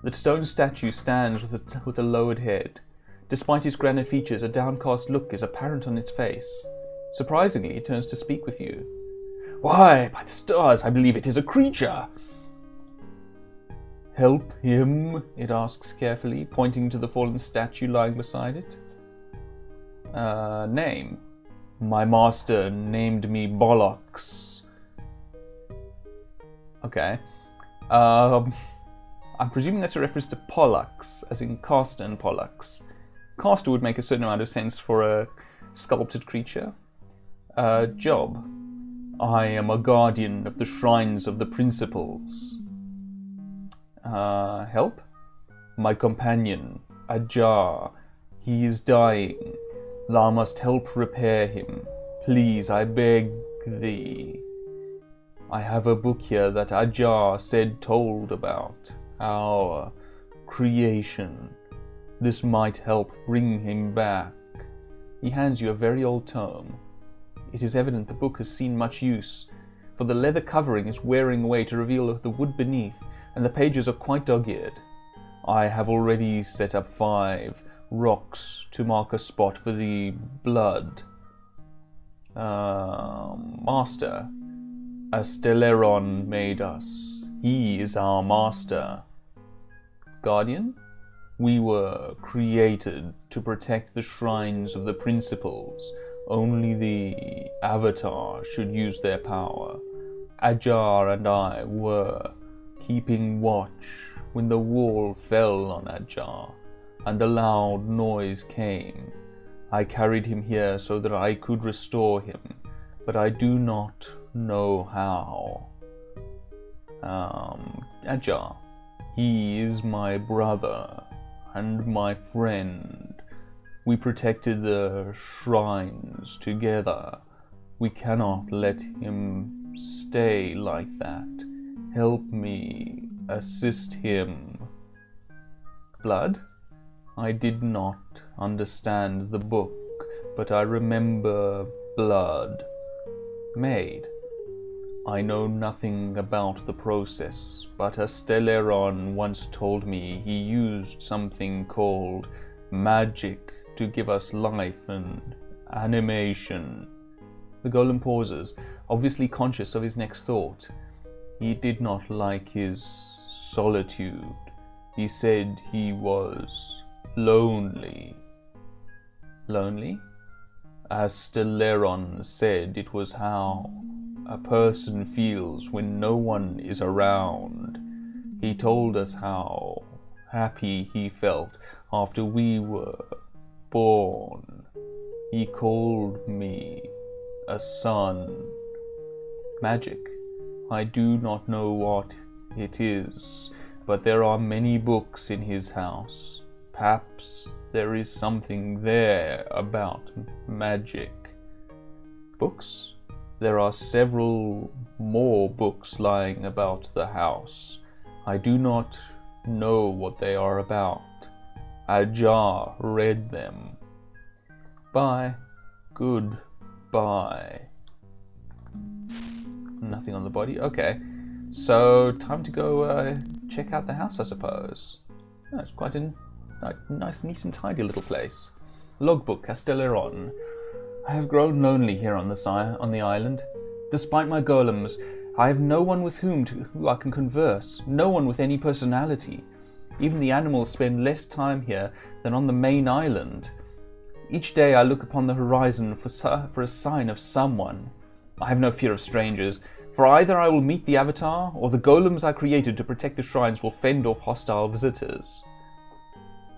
The stone statue stands with a lowered head. Despite its granite features, a downcast look is apparent on its face. Surprisingly, it turns to speak with you. Why, by the stars, I believe it is a creature! Help him? It asks carefully, pointing to the fallen statue lying beside it. Name. My master named me Bollocks. Okay. I'm presuming that's a reference to Pollux, as in Castor and Pollux. Castor would make a certain amount of sense for a sculpted creature. Job. I am a guardian of the shrines of the principles. Help? My companion, Ajar. He is dying. Thou must help repair him. Please, I beg thee. I have a book here that Ajar told about. Our creation. This might help bring him back. He hands you a very old tome. It is evident the book has seen much use, for the leather covering is wearing away to reveal the wood beneath, and the pages are quite dog-eared. I have already set up 5 rocks to mark a spot for the blood. Master. A Stelleron made us. He is our master. Guardian? We were created to protect the shrines of the principles. Only the Avatar should use their power. Ajar and I were keeping watch when the wall fell on Ajar, and a loud noise came. I carried him here so that I could restore him, but I do not know how. Ajar, he is my brother and my friend. We protected the shrines together. We cannot let him stay like that. Help me assist him. Blood? I did not understand the book, but I remember blood. Maid? I know nothing about the process, but a Stelleron once told me he used something called magic to give us life and animation. The golem pauses, obviously conscious of his next thought. He did not like his solitude. He said he was lonely. Lonely? As Stelleron said, it was how a person feels when no one is around. He told us how happy he felt after we were born. He called me a son. Magic. I do not know what it is, but there are many books in his house. Perhaps there is something there about magic. Books? There are several more books lying about the house. I do not know what they are about. Ajar read them. Bye. Goodbye. Nothing on the body? Okay. So, time to go check out the house, I suppose. Oh, it's quite a nice, neat and tidy little place. Logbook, Castelleron. I have grown lonely here on the island. Despite my golems, I have no one with who I can converse, no one with any personality. Even the animals spend less time here than on the main island. Each day I look upon the horizon for a sign of someone. I have no fear of strangers, for either I will meet the Avatar, or the golems I created to protect the shrines will fend off hostile visitors.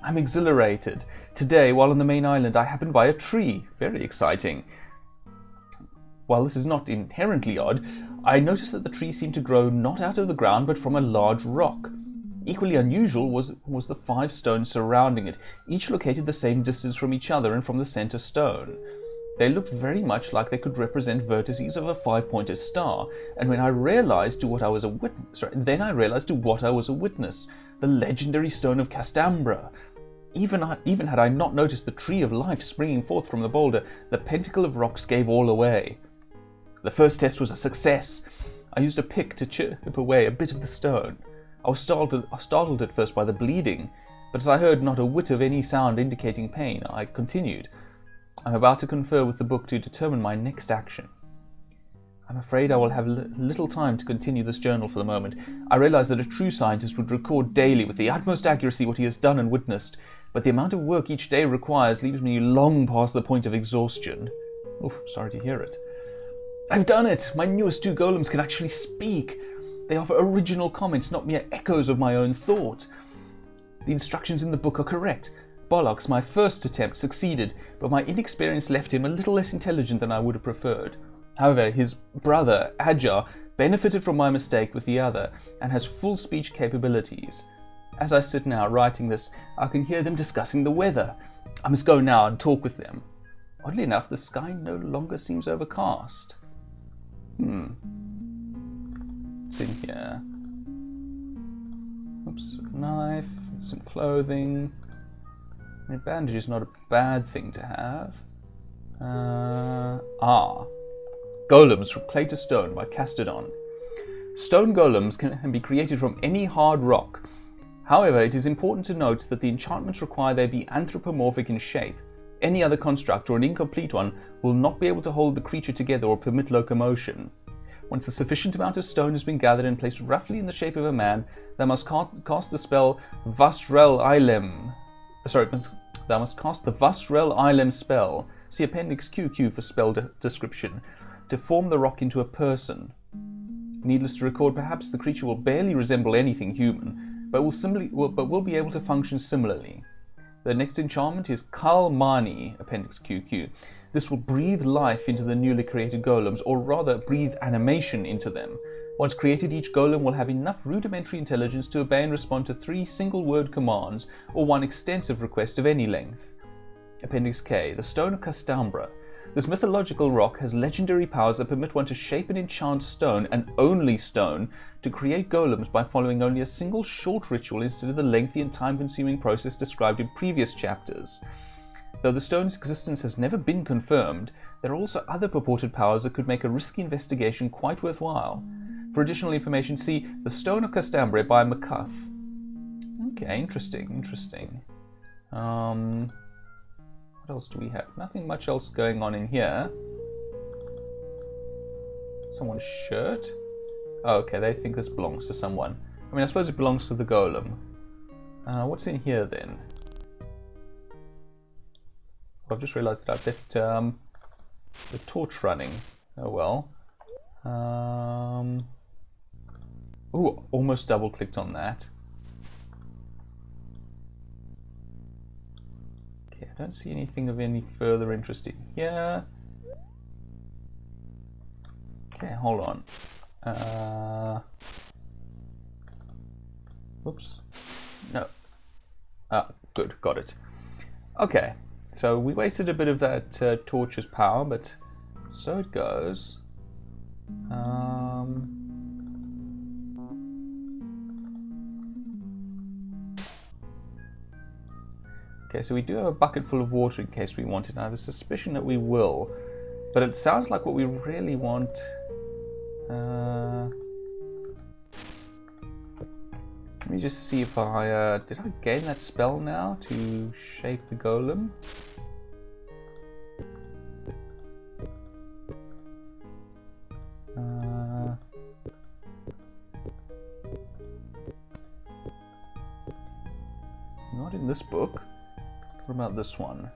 I'm exhilarated. Today, while on the main island, I happened by a tree. Very exciting. While this is not inherently odd, I noticed that the tree seemed to grow not out of the ground, but from a large rock. Equally unusual was the 5 stones surrounding it, each located the same distance from each other and from the center stone. They looked very much like they could represent vertices of a 5-pointed star, and when I realized to what I was a witness, the legendary Stone of Castamba. Even had I not noticed the tree of life springing forth from the boulder, the pentacle of rocks gave all away. The first test was a success. I used a pick to chip away a bit of the stone. I was startled at first by the bleeding, but as I heard not a whit of any sound indicating pain, I continued. I'm about to confer with the book to determine my next action. I'm afraid I will have little time to continue this journal for the moment. I realize that a true scientist would record daily with the utmost accuracy what he has done and witnessed, but the amount of work each day requires leaves me long past the point of exhaustion. Oh, sorry to hear it. I've done it! My newest 2 golems can actually speak! They offer original comments, not mere echoes of my own thought. The instructions in the book are correct. Bollocks, my first attempt, succeeded, but my inexperience left him a little less intelligent than I would have preferred. However, his brother, Ajar, benefited from my mistake with the other, and has full speech capabilities. As I sit now writing this, I can hear them discussing the weather. I must go now and talk with them. Oddly enough, the sky no longer seems overcast. What's in here? Oops, knife, some clothing. A bandage is not a bad thing to have. Golems from Clay to Stone by Castodon. Stone golems can be created from any hard rock. However, it is important to note that the enchantments require they be anthropomorphic in shape. Any other construct or an incomplete one will not be able to hold the creature together or permit locomotion. Once a sufficient amount of stone has been gathered and placed roughly in the shape of a man, thou must cast the spell Vasrel Ilem. Thou must cast the Vasrel Ilem spell. See Appendix QQ for spell description. To form the rock into a person. Needless to record, perhaps the creature will barely resemble anything human, but will be able to function similarly. The next enchantment is Kalmani, Appendix QQ. This will breathe life into the newly created golems, or rather breathe animation into them. Once created, each golem will have enough rudimentary intelligence to obey and respond to 3 single-word commands, or 1 extensive request of any length. Appendix K, the Stone of Castamba. This mythological rock has legendary powers that permit one to shape and enchant stone, and only stone, to create golems by following only a single short ritual instead of the lengthy and time-consuming process described in previous chapters. Though the stone's existence has never been confirmed, there are also other purported powers that could make a risky investigation quite worthwhile. For additional information, see The Stone of Castamba by McCuth. Okay, interesting. What else do we have? Nothing much else going on in here. Someone's shirt? Oh, okay, they think this belongs to someone. I mean, I suppose it belongs to the golem. What's in here then? I've just realised that I've left the torch running. Oh well. Ooh, almost double clicked on that. Okay, I don't see anything of any further interest in here. Okay, hold on. Whoops. No. Ah, good. Got it. Okay. So we wasted a bit of that torch's power, but so it goes. Okay, so we do have a bucket full of water in case we want it. I have a suspicion that we will, but it sounds like what we really want. Let me just see if I did I gain that spell now to shape the golem. Not in this book. What about this one?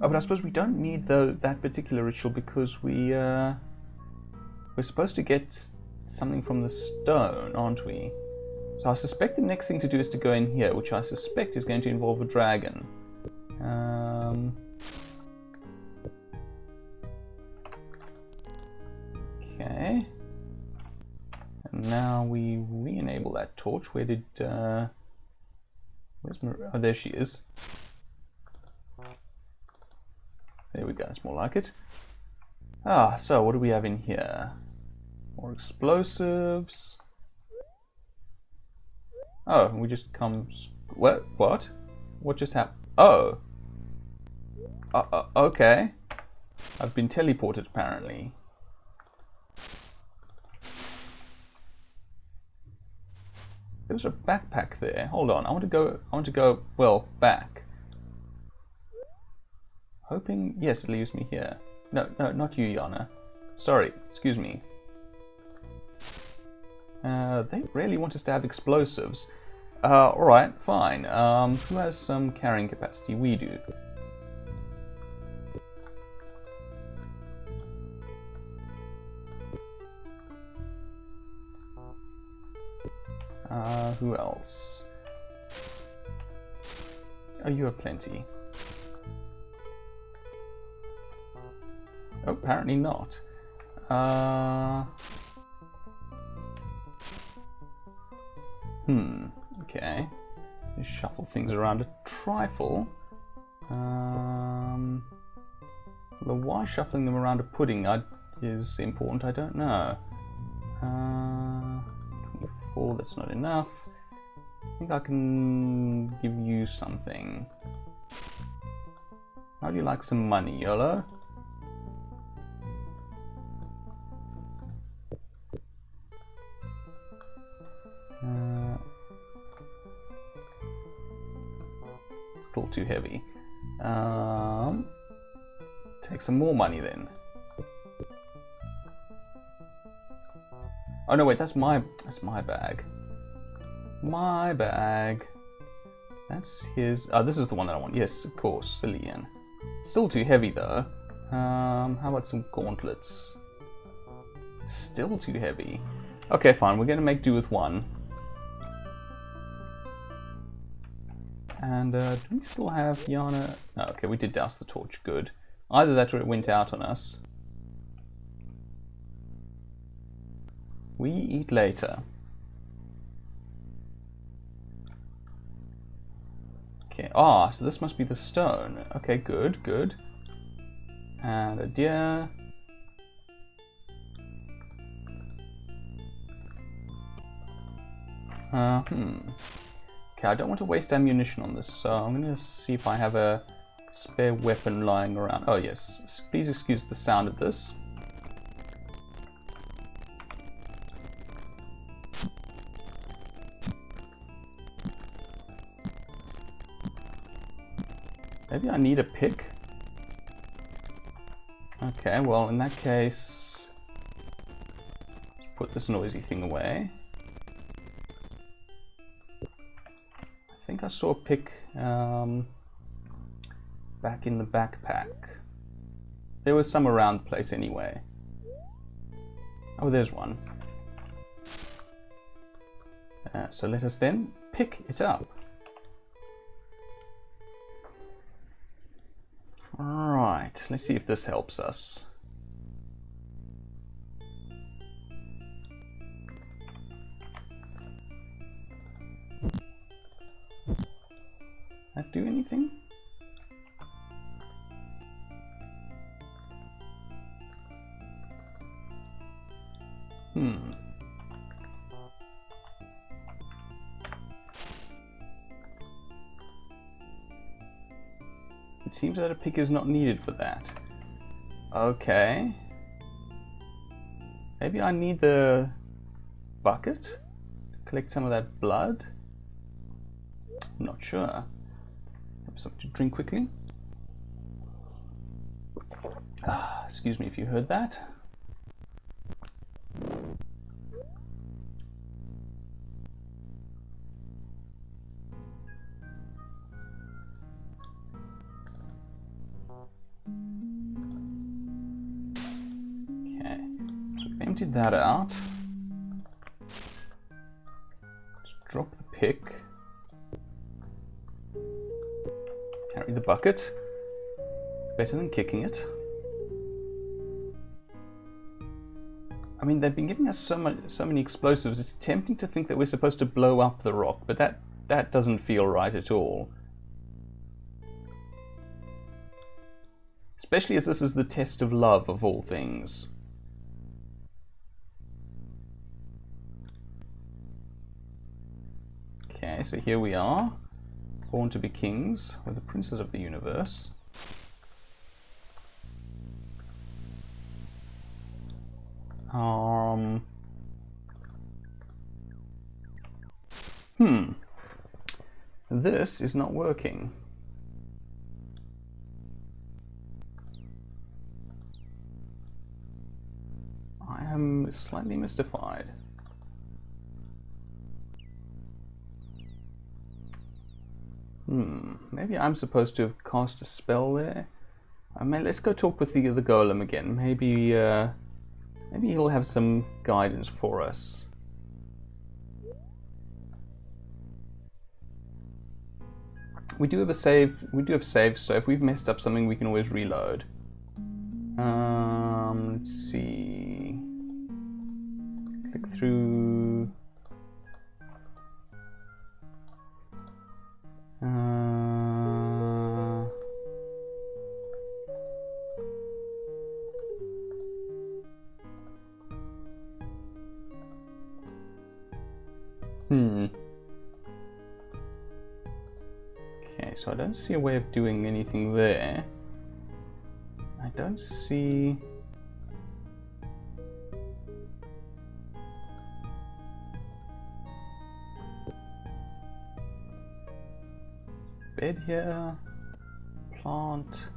Oh, but I suppose we don't need that particular ritual because we're supposed to get something from the stone, aren't we? So I suspect the next thing to do is to go in here, which I suspect is going to involve a dragon. Okay. And now we re-enable that torch. Where did... where's Mar... Oh, there she is. There we go, it's more like it. Ah, so what do we have in here? More explosives. Oh, we just come... What? What? What just happened? Oh! Okay. I've been teleported, apparently. There was a backpack there. Hold on, I want to go, well, back. Hoping, yes, it leaves me here. No, not you, Yana. Sorry, excuse me. They really want us to have explosives. Alright, fine. Who has some carrying capacity? We do. Who else? Oh, you have plenty. Oh, apparently not. Okay. Just shuffle things around a trifle. Well, why shuffling them around a pudding is important, I don't know. 24, that's not enough. I think I can give you something. How do you like some money, YOLO? Still too heavy. Take some more money then. Oh no, wait, that's my bag. My bag. That's his. This is the one that I want. Yes, of course, Cillian. Still too heavy though. How about some gauntlets? Still too heavy. Okay, fine. We're gonna make do with one. And do we still have Yana? Oh, okay, we did douse the torch. Good. Either that or it went out on us. We eat later. Okay. Ah, so this must be the stone. Okay, good, good. And a deer. Okay, I don't want to waste ammunition on this, so I'm going to see if I have a spare weapon lying around. Oh yes, please excuse the sound of this. Maybe I need a pick? Okay, well in that case, put this noisy thing away. I think I saw a pick back in the backpack. There was some around the place anyway. Oh, there's one. So let us then pick it up. Right, let's see if this helps us. That do anything? It seems that a pick is not needed for that. Okay. Maybe I need the bucket to collect some of that blood? I'm not sure. Have something to drink quickly. Excuse me if you heard that. Emptied that out. Just drop the pick. Carry the bucket. Better than kicking it. I mean, they've been giving us so many explosives. It's tempting to think that we're supposed to blow up the rock, but that doesn't feel right at all. Especially as this is the test of love of all things. Okay, so here we are, born to be kings, we're the princes of the universe. This is not working. I am slightly mystified. Maybe I'm supposed to have cast a spell there. I mean, let's go talk with the Golem again. Maybe he'll have some guidance for us. We do have a save. We do have saves, so if we've messed up something, we can always reload. Let's see. Click through. Okay, so I don't see a way of doing anything there. I don't see... bed here, plant.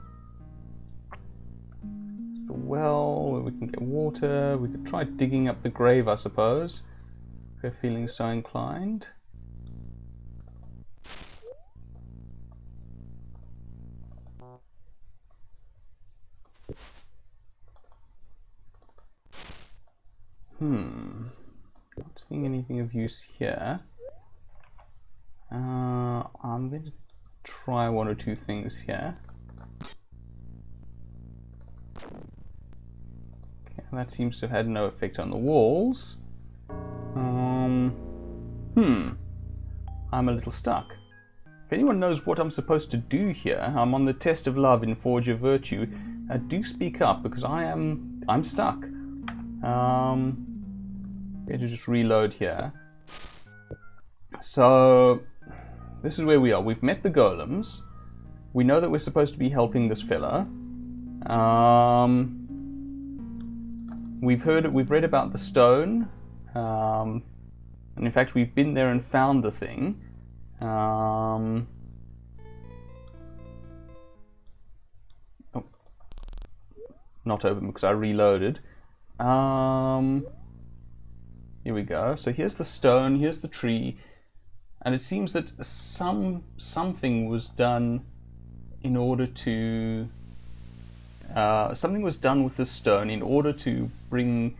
There's the well where we can get water. We could try digging up the grave, I suppose, if we're feeling so inclined. Not seeing anything of use here. I'm going to try one or two things here. Okay, that seems to have had no effect on the walls. I'm a little stuck. If anyone knows what I'm supposed to do here, I'm on the test of love in Forge of Virtue. Do speak up, because I'm stuck. Going to just reload here. So this is where we are. We've met the golems. We know that we're supposed to be helping this fella. We've read about the stone, and in fact we've been there and found the thing. Oh, not open because I reloaded. Here we go. So here's the stone, here's the tree, and it seems that something was done in order to something was done with the stone in order to bring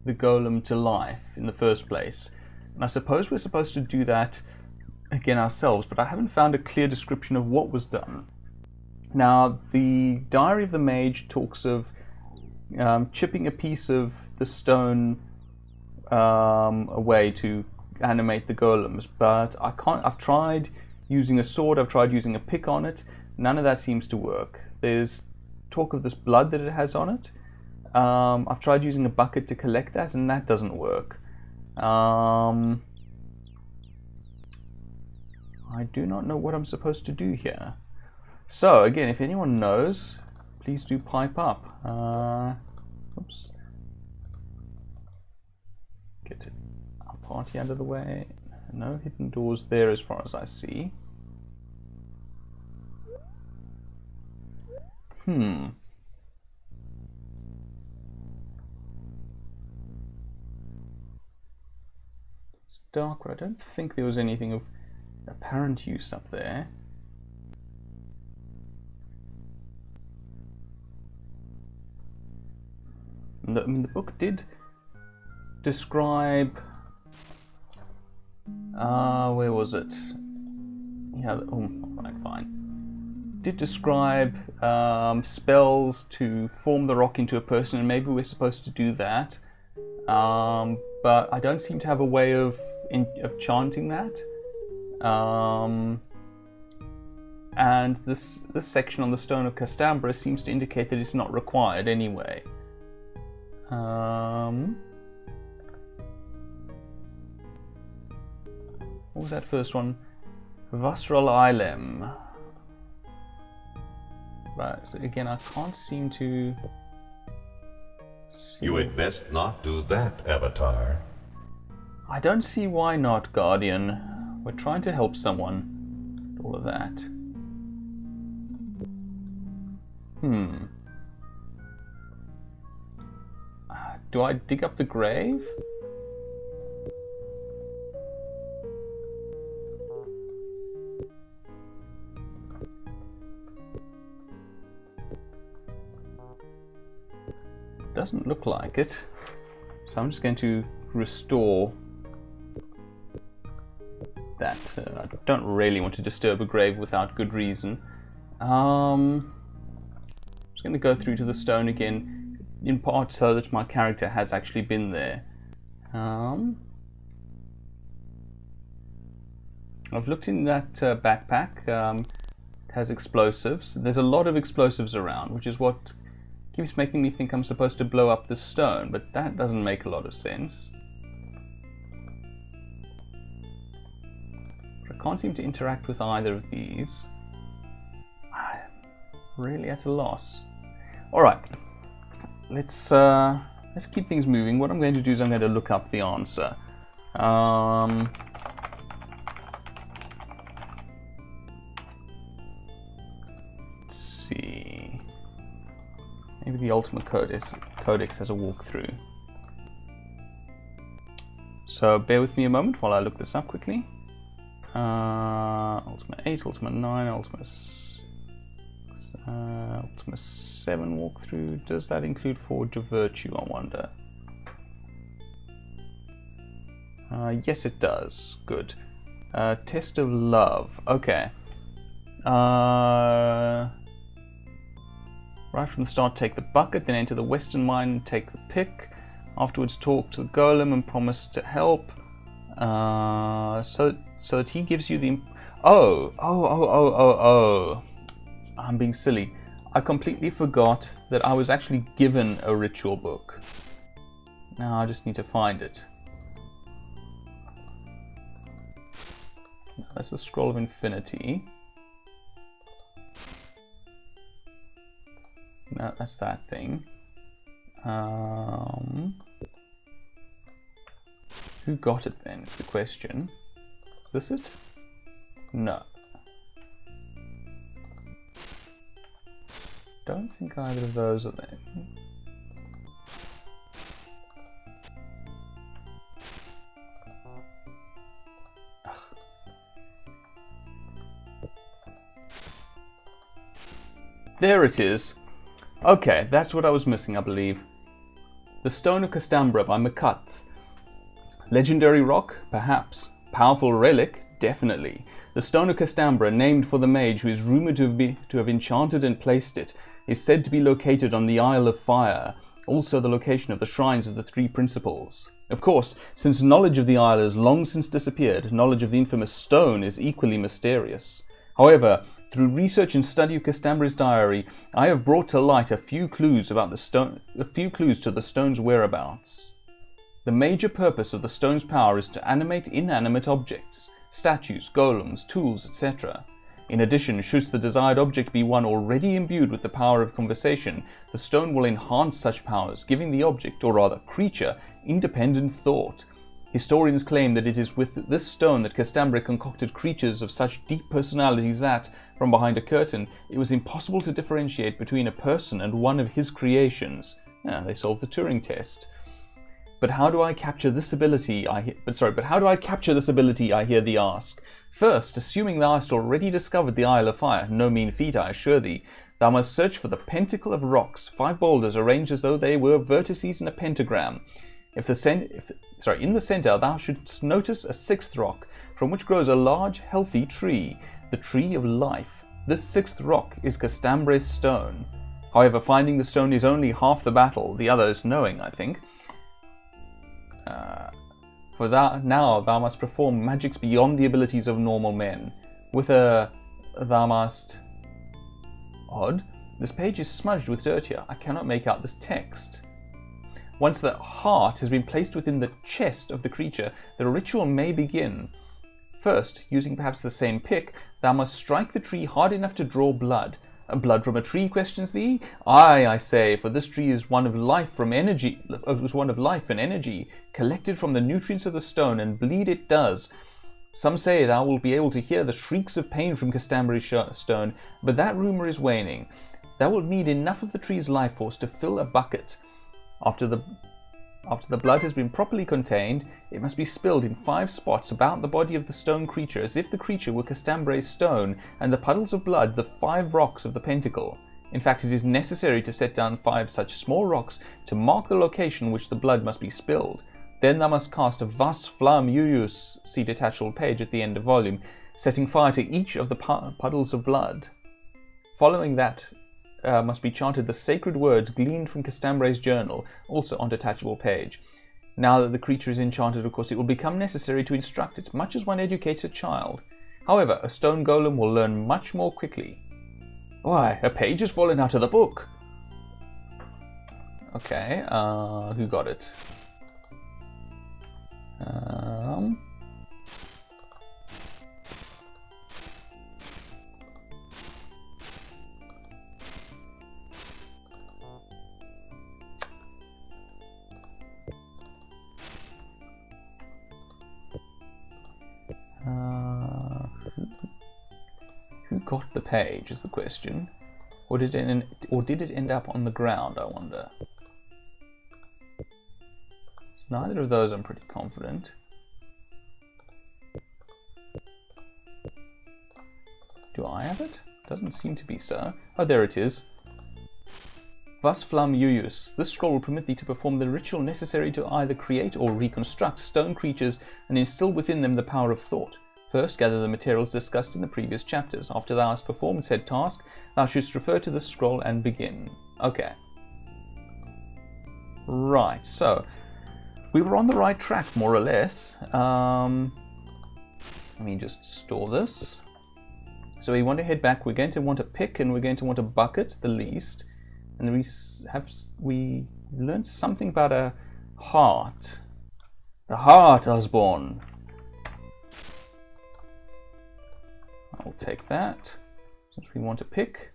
the golem to life in the first place. And I suppose we're supposed to do that again ourselves, but I haven't found a clear description of what was done. Now, the Diary of the Mage talks of chipping a piece of the stone away to animate the golems, but I can't. I've tried using a sword, I've tried using a pick on it, none of that seems to work. There's talk of this blood that it has on it. I've tried using a bucket to collect that, and that doesn't work. I do not know what I'm supposed to do here. So, again, if anyone knows, please do pipe up. Oops. Get our party out of the way. No hidden doors there as far as I see. It's dark, but I don't think there was anything of apparent use up there. I mean, the book did describe... where was it? Yeah, oh, right, fine. Did describe spells to form the rock into a person, and maybe we're supposed to do that. But I don't seem to have a way of chanting that. And this section on the Stone of Castamba seems to indicate that it's not required anyway. What was that first one? Vasral Ilem. Right, so again, I can't seem to see. You had best not do that, Avatar. I don't see why not, Guardian. We're trying to help someone. All of that. Do I dig up the grave? Doesn't look like it. So I'm just going to restore that. I don't really want to disturb a grave without good reason. I'm just going to go through to the stone again, in part so that my character has actually been there. I've looked in that backpack. It has explosives. There's a lot of explosives around, which is what keeps making me think I'm supposed to blow up the stone, but that doesn't make a lot of sense. But I can't seem to interact with either of these. I'm really at a loss. Alright, let's keep things moving. What I'm going to do is I'm going to look up the answer. Let's see. Maybe the Ultima Codex has a walkthrough. So bear with me a moment while I look this up quickly. Ultima 8, Ultima 9, Ultima 7 walkthrough. Does that include Forge of Virtue, I wonder? Yes, it does. Good. Test of Love. Okay. Right from the start, take the bucket, then enter the western mine and take the pick. Afterwards, talk to the golem and promise to help. So that he gives you the... Oh. I'm being silly. I completely forgot that I was actually given a ritual book. Now I just need to find it. That's the Scroll of Infinity. No, that's that thing. Who got it then, is the question. Is this it? No. Don't think either of those are there. There it is. Okay, that's what I was missing, I believe. The Stone of Castamba by McCuth. Legendary rock? Perhaps. Powerful relic? definitely. The Stone of Castamba, named for the mage who is rumoured to have enchanted and placed it, is said to be located on the Isle of Fire, also the location of the shrines of the three principles. Of course, since knowledge of the isle has long since disappeared, knowledge of the infamous stone is equally mysterious. However, through research and study of Castambra's diary, I have brought to light a few clues to the stone's whereabouts. The major purpose of the stone's power is to animate inanimate objects, statues, golems, tools, etc. In addition, should the desired object be one already imbued with the power of conversation, the stone will enhance such powers, giving the object, or rather creature, independent thought. Historians claim that it is with this stone that Castambra concocted creatures of such deep personalities that, from behind a curtain, it was impossible to differentiate between a person and one of his creations. They solved the Turing test. But how do I capture this ability? I hear thee ask. First, assuming thou hast already discovered the Isle of Fire, no mean feat, I assure thee, thou must search for the pentacle of rocks, 5 boulders arranged as though they were vertices in a pentagram. In the centre thou shouldst notice a 6th rock, from which grows a large, healthy tree, the tree of life. This 6th rock is Castambra's stone. However, finding the stone is only half the battle, the other is knowing, I think. For now thou must perform magics beyond the abilities of normal men. Thou must... Odd. This page is smudged with dirt here. I cannot make out this text. Once the heart has been placed within the chest of the creature, the ritual may begin. First, using perhaps the same pick, thou must strike the tree hard enough to draw blood. Blood from a tree, questions thee? Aye, I say, for this tree is one of life and energy, collected from the nutrients of the stone, and bleed it does. Some say thou wilt be able to hear the shrieks of pain from Castambra's stone, but that rumour is waning. Thou wilt need enough of the tree's life force to fill a bucket. After the blood has been properly contained, it must be spilled in 5 spots about the body of the stone creature, as if the creature were Castambra's stone, and the puddles of blood the 5 rocks of the pentacle. In fact, it is necessary to set down 5 such small rocks to mark the location which the blood must be spilled. Then thou must cast a vas flam iuius, see detachable page at the end of volume, setting fire to each of the puddles of blood. Following that must be chanted the sacred words gleaned from Castambra's journal, also on detachable page. Now that the creature is enchanted, of course, it will become necessary to instruct it, much as one educates a child. However, a stone golem will learn much more quickly. Why, a page has fallen out of the book! Okay, who got it? Who got the page is the question, or did it end up on the ground, I wonder. It's neither of those, I'm pretty confident. Do I have it? Doesn't seem to be so. Oh, there it is. Vas flam iuius. This scroll will permit thee to perform the ritual necessary to either create or reconstruct stone creatures and instill within them the power of thought. First, gather the materials discussed in the previous chapters. After thou hast performed said task, thou shouldst refer to this scroll and begin. Okay. Right, so we were on the right track, more or less. Let me just store this. So we want to head back. We're going to want a pick and we're going to want a bucket, the least. And we learned something about a heart. The heart, Osborne. I'll take that, since we want a pick.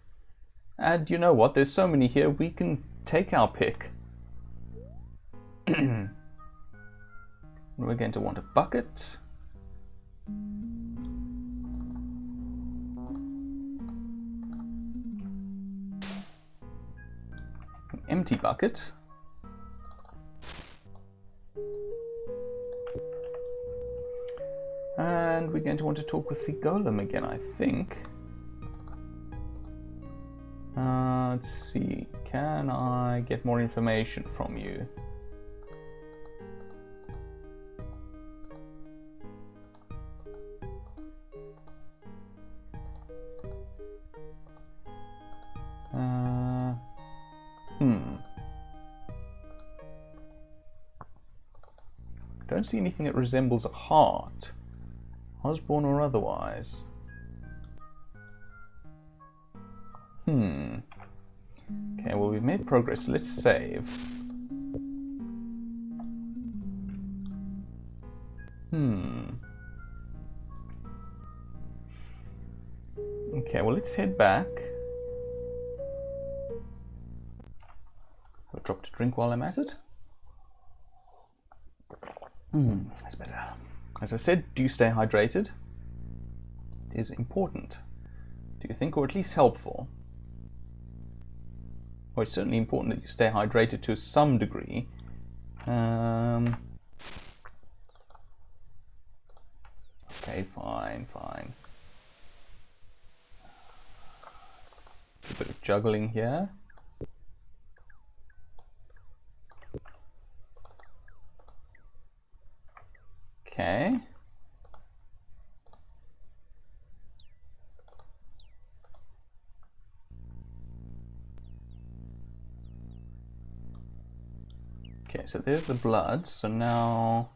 And you know what, there's so many here, we can take our pick. We're going to want a bucket. An empty bucket. And we're going to want to talk with the golem again, I think. Let's see, can I get more information from you? don't see anything that resembles a heart, Osborne or otherwise. Okay, well, we've made progress, so let's save. Okay, well, let's head back. Have a drop to drink while I'm at it. That's better. As I said, do stay hydrated. It is important, do you think, or at least helpful? Well, it's certainly important that you stay hydrated to some degree. Okay, fine. A bit of juggling here. Okay. Okay, so there's the blood. So now,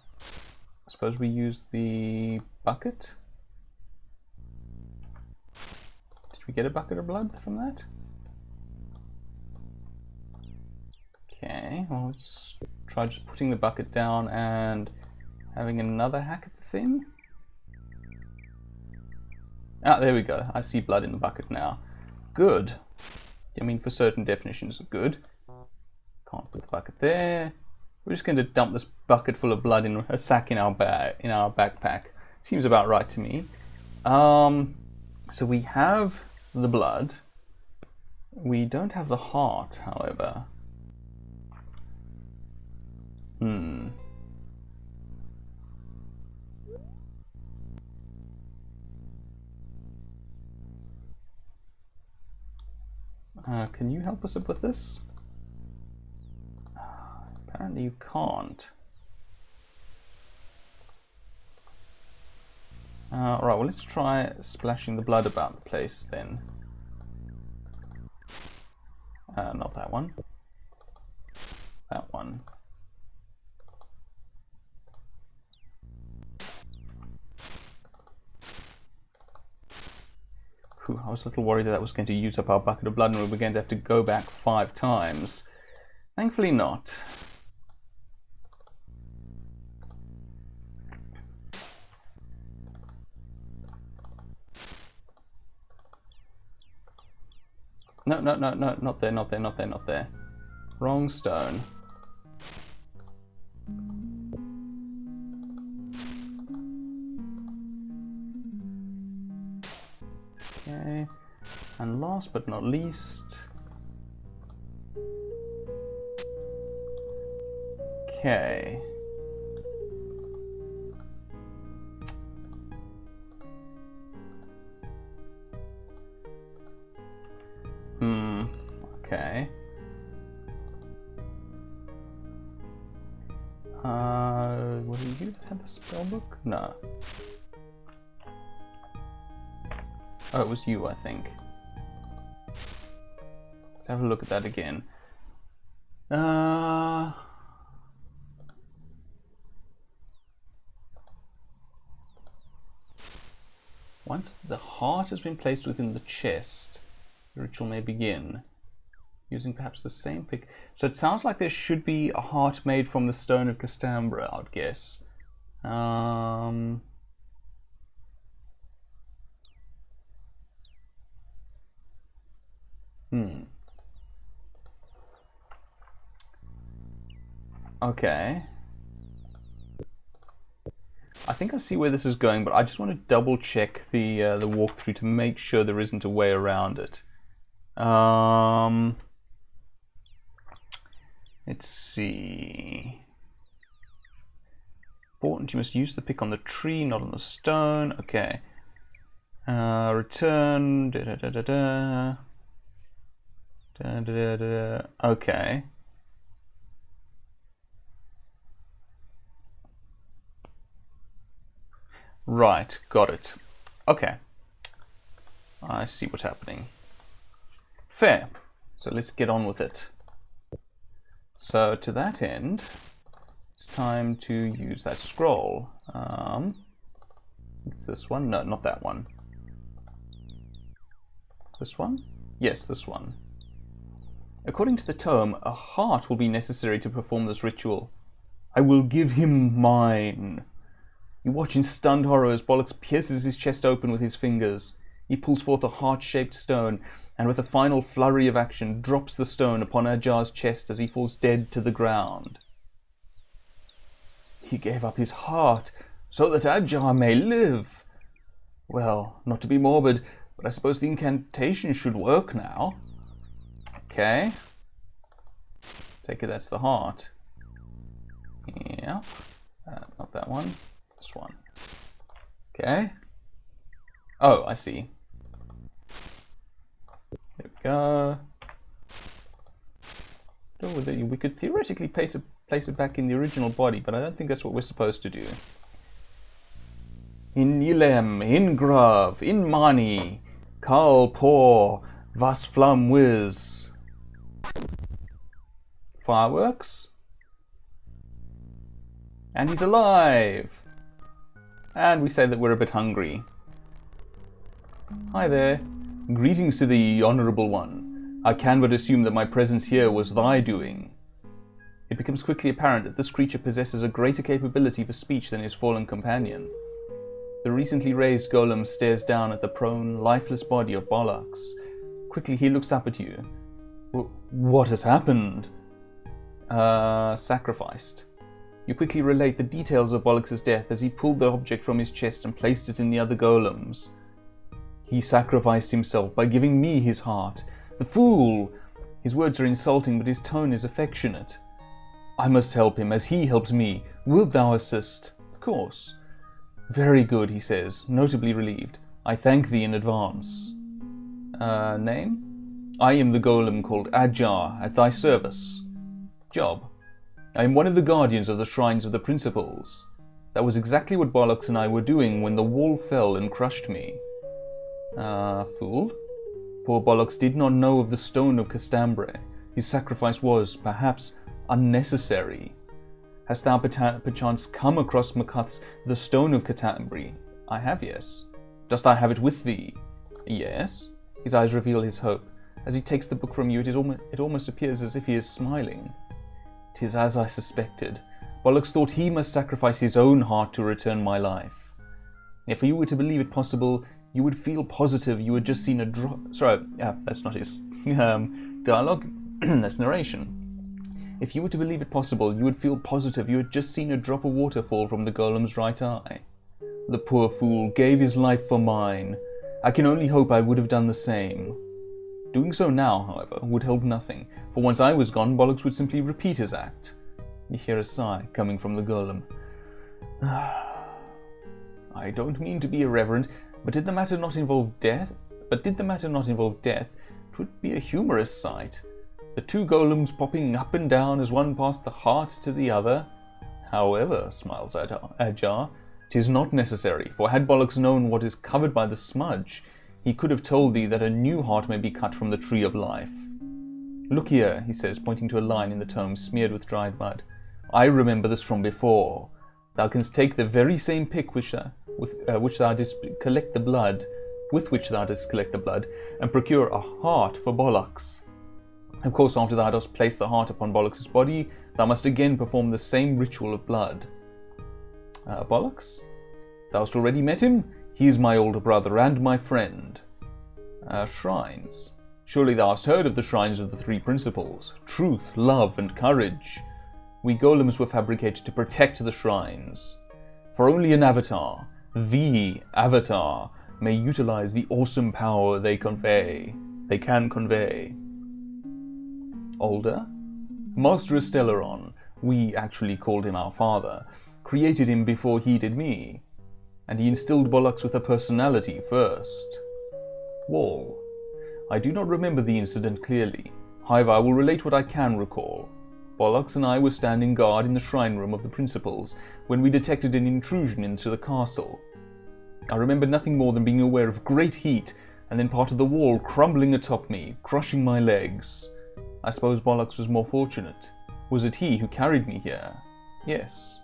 I suppose we use the bucket. Did we get a bucket of blood from that? Okay, well, let's try just putting the bucket down and having another hack at the thing. Ah, there we go. I see blood in the bucket now. Good. I mean, for certain definitions of good. Can't put the bucket there. We're just going to dump this bucket full of blood in a sack in our backpack. Seems about right to me. So we have the blood. We don't have the heart, however. Can you help us up with this? Apparently you can't. Right, well, let's try splashing the blood about the place then. Not that one. That one. Whew, I was a little worried that was going to use up our bucket of blood and we were going to have to go back 5 times. Thankfully not. No, not there. Wrong stone. Okay, and last but not least, okay. Okay. Was it you that had the spellbook? No. Oh, it was you, I think. Let's have a look at that again. Once the heart has been placed within the chest, the ritual may begin. Using perhaps the same pick. So it sounds like there should be a heart made from the Stone of Castamba, I'd guess. Okay. I think I see where this is going, but I just want to double check the walkthrough to make sure there isn't a way around it. Let's see. Important, you must use the pick on the tree, not on the stone. Okay. Return. Okay. Right, got it. Okay. I see what's happening. Fair. So let's get on with it. So to that end, It's time to use that scroll. It's this one? No, not that one. This one? Yes, this one. According to the tome, a heart will be necessary to perform this ritual. I will give him mine. You watch in stunned horror as Bollocks pierces his chest open with his fingers. He pulls forth a heart-shaped stone, and with a final flurry of action, drops the stone upon Ajar's chest as he falls dead to the ground. He gave up his heart, so that Ajar may live. Well, not to be morbid, but I suppose the incantation should work now. Okay. Take it that's the heart. Yeah. Not that one. This one. Okay. Oh, I see. There we go. We could theoretically place it back in the original body, but I don't think that's what we're supposed to do. In Yilem, in Grav, in Mani, Kal Por, Was Flam Wiz. Fireworks? And he's alive! And we say that we're a bit hungry. Hi there. Greetings to the Honourable One. I can but assume that my presence here was thy doing. It becomes quickly apparent that this creature possesses a greater capability for speech than his fallen companion. The recently raised golem stares down at the prone, lifeless body of Bollocks. Quickly he looks up at you. What has happened? Sacrificed. You quickly relate the details of Bollocks' death as he pulled the object from his chest and placed it in the other golems. He sacrificed himself by giving me his heart. The fool! His words are insulting, but his tone is affectionate. I must help him, as he helped me. Wilt thou assist? Of course. Very good, he says, notably relieved. I thank thee in advance. Name? I am the golem called Ajar, at thy service. Job? I am one of the guardians of the shrines of the principles. That was exactly what Bollocks and I were doing when the wall fell and crushed me. Fool? Poor Bollocks did not know of the Stone of Castamba. His sacrifice was, perhaps, unnecessary. Hast thou perchance come across Macuth's The Stone of Castamba? I have, yes. Dost thou have it with thee? Yes. His eyes reveal his hope. As he takes the book from you, it almost appears as if he is smiling. 'Tis as I suspected. Bollocks thought he must sacrifice his own heart to return my life. If you were to believe it possible, you would feel positive you had just seen a drop... Sorry, that's not his dialogue. That's narration. If you were to believe it possible, you would feel positive you had just seen a drop of water fall from the golem's right eye. The poor fool gave his life for mine. I can only hope I would have done the same. Doing so now, however, would help nothing, for once I was gone, Bollocks would simply repeat his act. You hear a sigh coming from the golem. I don't mean to be irreverent, but did the matter not involve death? It would be a humorous sight. The two golems popping up and down as one passed the heart to the other. However, smiles Ajar, 'tis not necessary, for had Bollocks known what is covered by the smudge, he could have told thee that a new heart may be cut from the tree of life. Look here, he says, pointing to a line in the tome smeared with dried mud. I remember this from before. Thou canst take the very same pick with which thou didst collect the blood, and procure a heart for Bollocks. Of course, after thou dost place the heart upon Bollocks' body, thou must again perform the same ritual of blood. Bollocks? Thou hast already met him? He is my older brother and my friend. Shrines. Surely thou hast heard of the shrines of the three principles: truth, love, and courage. We golems were fabricated to protect the shrines. For only an avatar, the avatar, may utilize the awesome power they can convey. Older? Master Estelaron, we actually called him our father, created him before he did me. And he instilled Bollocks with a personality first. Wall. I do not remember the incident clearly. However, I will relate what I can recall. Bollocks and I were standing guard in the shrine room of the principals when we detected an intrusion into the castle. I remember nothing more than being aware of great heat and then part of the wall crumbling atop me, crushing my legs. I suppose Bollocks was more fortunate. Was it he who carried me here? Yes.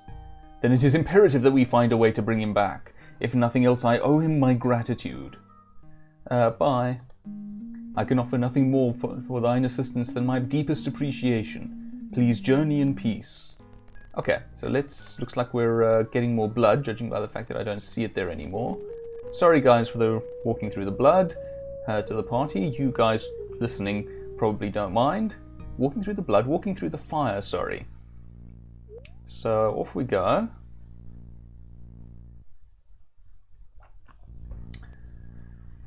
Then it is imperative that we find a way to bring him back. If nothing else, I owe him my gratitude. Bye. I can offer nothing more for thine assistance than my deepest appreciation. Please journey in peace. Okay, so looks like we're getting more blood, judging by the fact that I don't see it there anymore. Sorry guys for the walking through the blood to the party. You guys listening probably don't mind. Walking through the blood, walking through the fire, sorry. So off we go.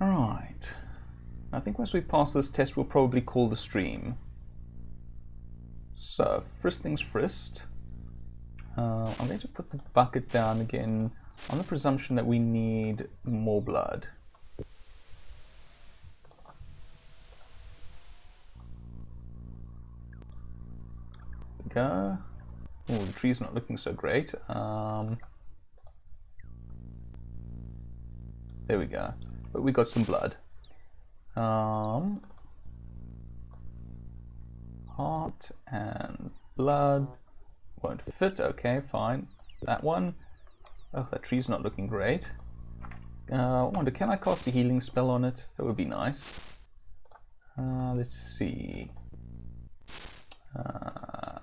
Alright. I think once we pass this test we'll probably call the stream. So, first things first. I'm going to put the bucket down again on the presumption that we need more blood. There we go. Oh, the tree's not looking so great. There we go. But we got some blood. Heart and blood won't fit. Okay, fine. That one. Oh, that tree's not looking great. I wonder, can I cast a healing spell on it? That would be nice. Let's see.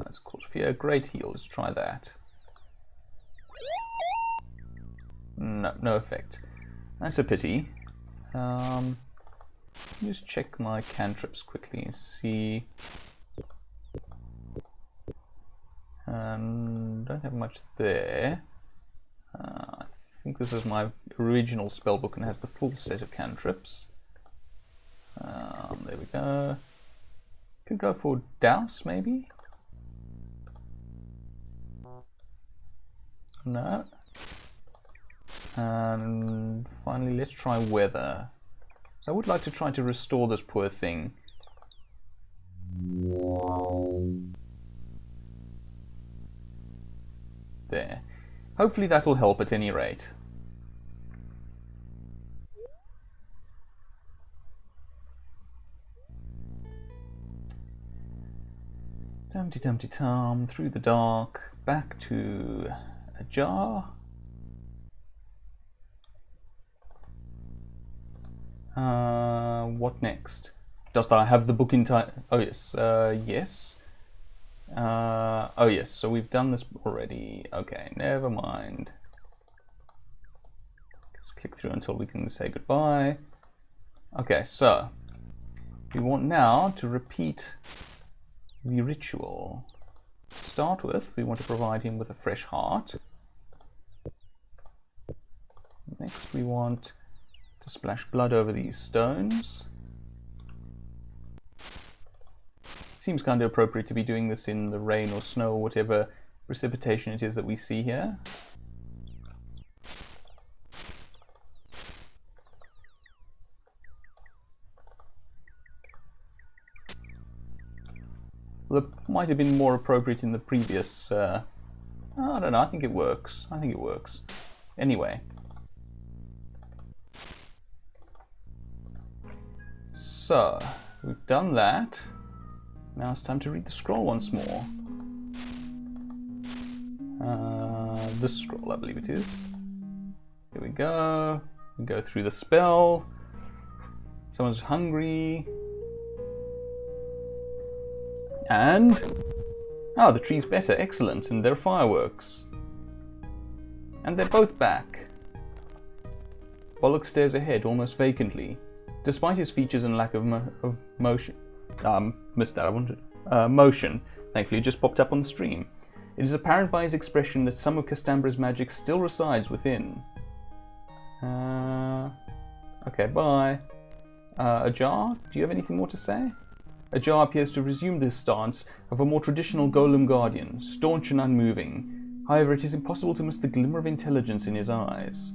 It's called Fear. Great heal. Let's try that. No, no effect. That's a pity. Just check my cantrips quickly and see. Don't have much there. I think this is my original spellbook and has the full set of cantrips. There we go. Could go for douse maybe? No. And finally let's try weather. So I would like to try to restore this poor thing. There. Hopefully that will help at any rate. Dumpty dumpty tum, through the dark, back to a jar. What next? Dost thou have the book in time? Oh yes, yes. Oh yes, so we've done this already. Okay, never mind. Just click through until we can say goodbye. Okay, so we want now to repeat the ritual. To start with, we want to provide him with a fresh heart. Next, we want to splash blood over these stones. Seems kind of appropriate to be doing this in the rain or snow or whatever precipitation it is that we see here. Well, it might have been more appropriate in the previous... I don't know, I think it works. I think it works. Anyway. So, we've done that. Now it's time to read the scroll once more. This scroll, I believe it is. Here we go. We go through the spell. Someone's hungry. And... oh, the tree's better. Excellent. And there are fireworks. And they're both back. Bollock stares ahead, almost vacantly. Despite his features and lack of motion... missed that. I wanted motion. Thankfully, it just popped up on the stream. It is apparent by his expression that some of Castambra's magic still resides within. Okay, bye. Ajar, do you have anything more to say? Ajar appears to resume this stance of a more traditional Golem guardian, staunch and unmoving. However, it is impossible to miss the glimmer of intelligence in his eyes.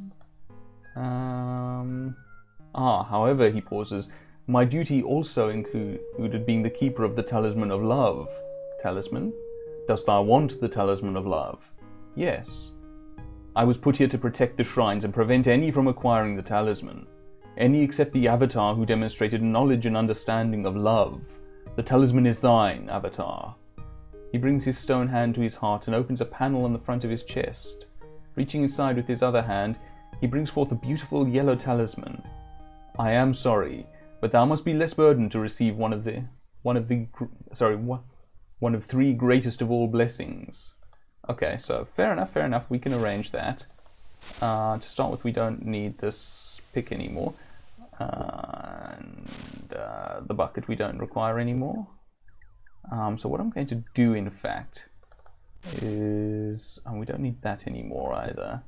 However, he pauses. My duty also included being the keeper of the Talisman of Love. Talisman? Dost thou want the Talisman of Love? Yes. I was put here to protect the shrines and prevent any from acquiring the talisman. Any except the Avatar who demonstrated knowledge and understanding of love. The talisman is thine, Avatar. He brings his stone hand to his heart and opens a panel on the front of his chest. Reaching aside with his other hand, he brings forth a beautiful yellow talisman. I am sorry, but thou must be less burdened to receive one of three greatest of all blessings. Okay, so fair enough, we can arrange that. To start with, we don't need this pick anymore. And the bucket we don't require anymore. So what I'm going to do, in fact, is... we don't need that anymore either.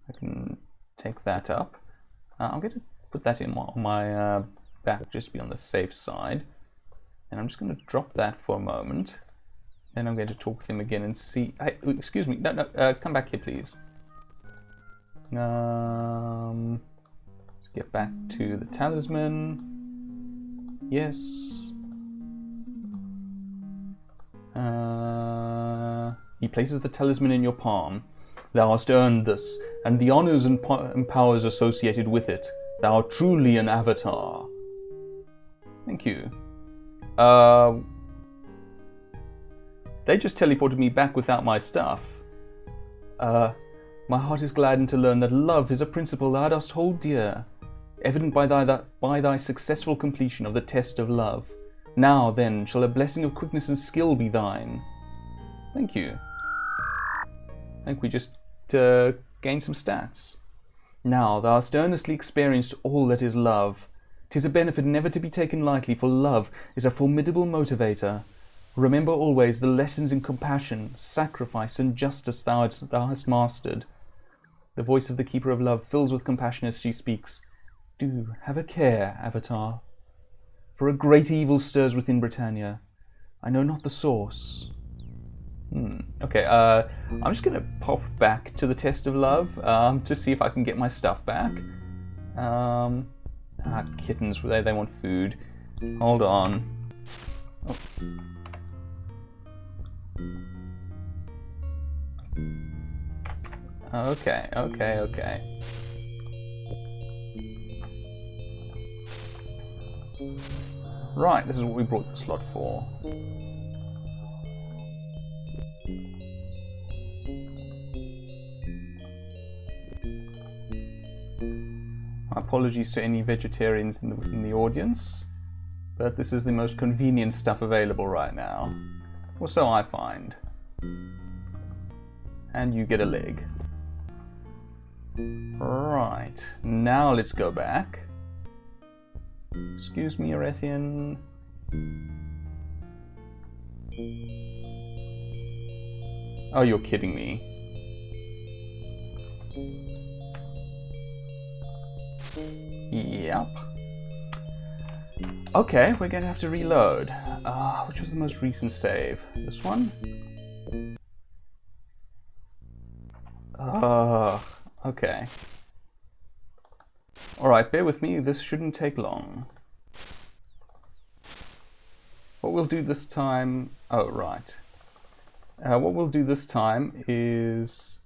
I can take that up. I'm going to put that in on my back, just to be on the safe side. And I'm just going to drop that for a moment. Then I'm going to talk with him again and see... Hey, excuse me, no, come back here, please. Let's get back to the talisman. Yes. He places the talisman in your palm. Thou hast earned this, and the honors and powers associated with it. Thou art truly an avatar. Thank you. They just teleported me back without my stuff. My heart is gladdened to learn that love is a principle thou dost hold dear, evident by thy successful completion of the test of love. Now, then, shall a blessing of quickness and skill be thine. Thank you. I think we just gained some stats. Now, thou hast earnestly experienced all that is love. 'Tis a benefit never to be taken lightly, for love is a formidable motivator. Remember always the lessons in compassion, sacrifice, and justice thou hast mastered. The voice of the Keeper of Love fills with compassion as she speaks. Do have a care, Avatar. For a great evil stirs within Britannia. I know not the source. Okay, I'm just going to pop back to the Test of Love to see if I can get my stuff back. Kittens, they want food. Hold on. Oh. Okay. Right, this is what we brought the slot for. My apologies to any vegetarians in the audience, but this is the most convenient stuff available right now. Or so I find. And you get a leg. Right, now let's go back. Excuse me, Erethian. Oh, you're kidding me. Yep. Okay, we're going to have to reload. Which was the most recent save? This one? Okay. Alright, bear with me, this shouldn't take long. What we'll do this time... Oh, right. What we'll do this time is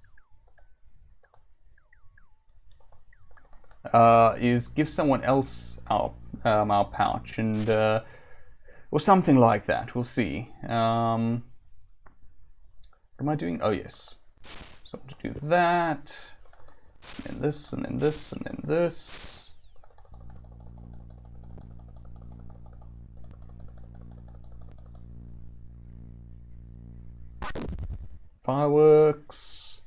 give someone else our pouch, and or something like that. We'll see. What am I doing? Oh yes. So to do that, and this, and then this, and then this. Fireworks,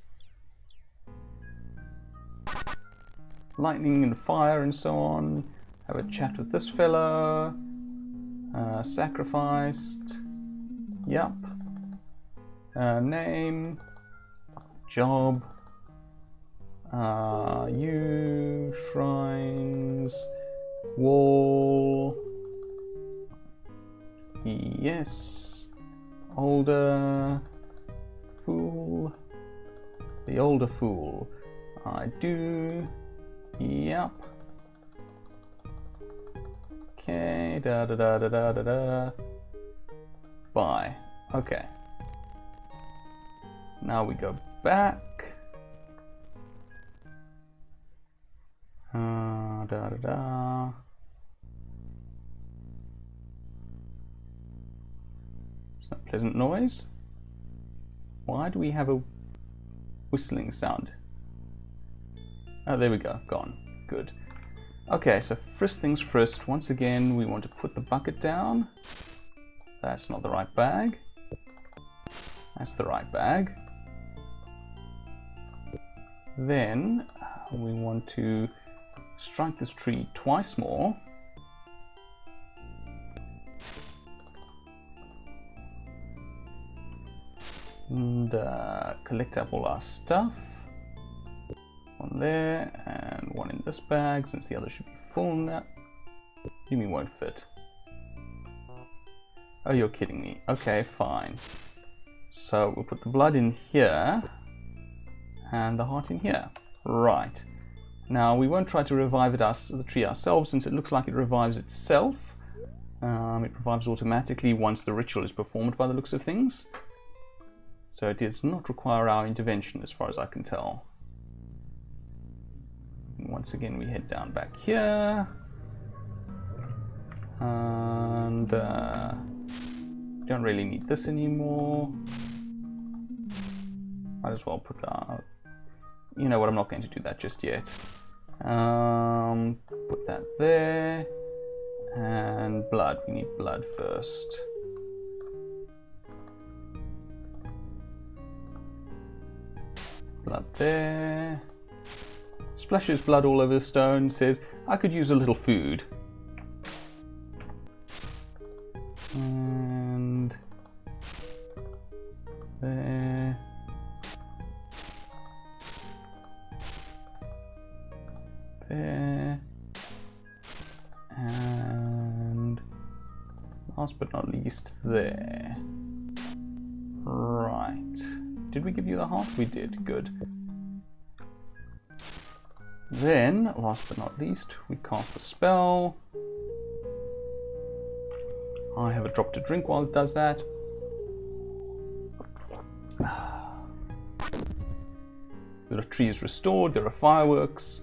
lightning and fire and so on. Have a chat with this fella. Sacrificed. Yup. Name. Job. You. Shrines. Wall. Yes. Older. Fool. The older fool. I do. Yep. Okay. Da da da da da da da. Bye. Okay. Now we go back. Da da da. It's not a pleasant noise. Why do we have a whistling sound? Oh, there we go. Gone. Good. Okay, so first things first. Once again, we want to put the bucket down. That's not the right bag. That's the right bag. Then we want to strike this tree twice more. And collect up all our stuff. One there, and one in this bag, since the other should be full now. You mean won't fit? Oh, you're kidding me. Okay, fine. So we'll put the blood in here, and the heart in here. Right. Now, we won't try to revive the tree ourselves, since it looks like it revives itself. It revives automatically once the ritual is performed by the looks of things. So it does not require our intervention, as far as I can tell. And once again, we head down back here. And don't really need this anymore. Might as well put our... You know what, I'm not going to do that just yet. Put that there. And blood. We need blood first. Blood there. Splashes blood all over the stone. Says, I could use a little food. And there. There. And last but not least, there. Right. Did we give you the heart? We did. Good. Then, last but not least, we cast the spell. I have a drop to drink while it does that. The tree is restored, there are fireworks,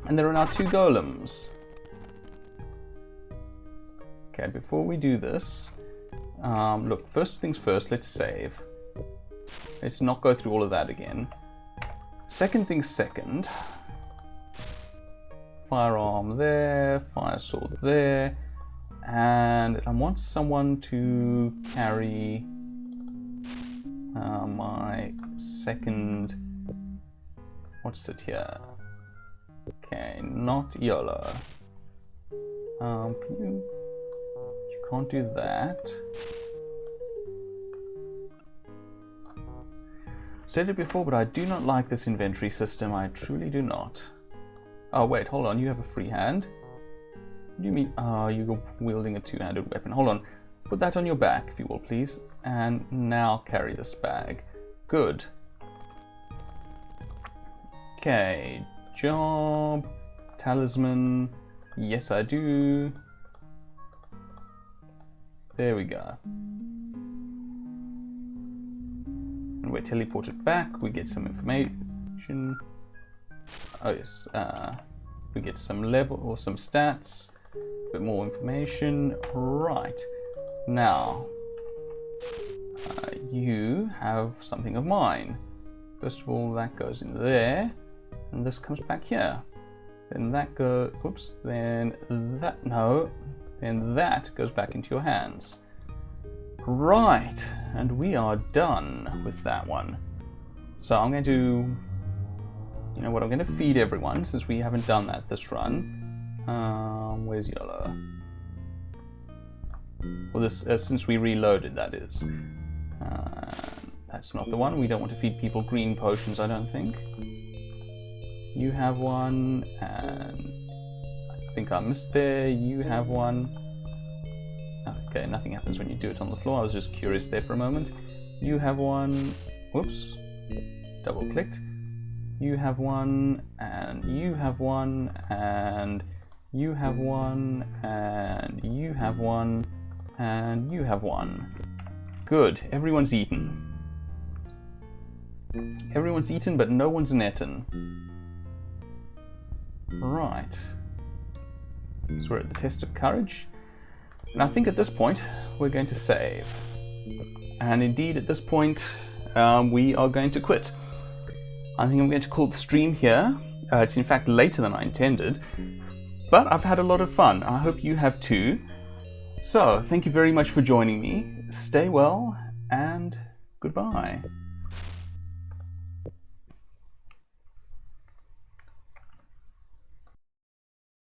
and there are now 2 golems. Okay, before we do this, look, first things first, let's save. Let's not go through all of that again. Second things second. Firearm there, fire sword there, and I want someone to carry my second... What's it here? Okay, not YOLO. You can't do that. Said it before, but I do not like this inventory system. I truly do not. Oh wait, hold on. You have a free hand. What do you mean? Oh, you're wielding a 2-handed weapon. Hold on. Put that on your back, if you will, please. And now carry this bag. Good. Okay. Job. Talisman. Yes, I do. There we go. And we're teleported back. We get some information. Oh yes. We get some level or some stats. A bit more information. Right. Now, you have something of mine. First of all, that goes in there, and this comes back here. Then that goes, whoops, then that, no, then that goes back into your hands. Right, and we are done with that one. So I'm going to, you know what, I'm going to feed everyone since we haven't done that this run. Where's Yellow? Well, this since we reloaded, that is. That's not the one. We don't want to feed people green potions, I don't think. You have one, and I think I missed there. You have one. Okay, nothing happens when you do it on the floor. I was just curious there for a moment. You have one. Whoops. Double clicked. You have one, and you have one, and you have one, and you have one, and you have one. Good. Everyone's eaten. Everyone's eaten, but no one's eaten. Right. So we're at the test of courage. And I think at this point, we're going to save. And indeed, at this point, we are going to quit. I think I'm going to call the stream here. It's in fact later than I intended, but I've had a lot of fun. I hope you have too. So, thank you very much for joining me. Stay well, and goodbye.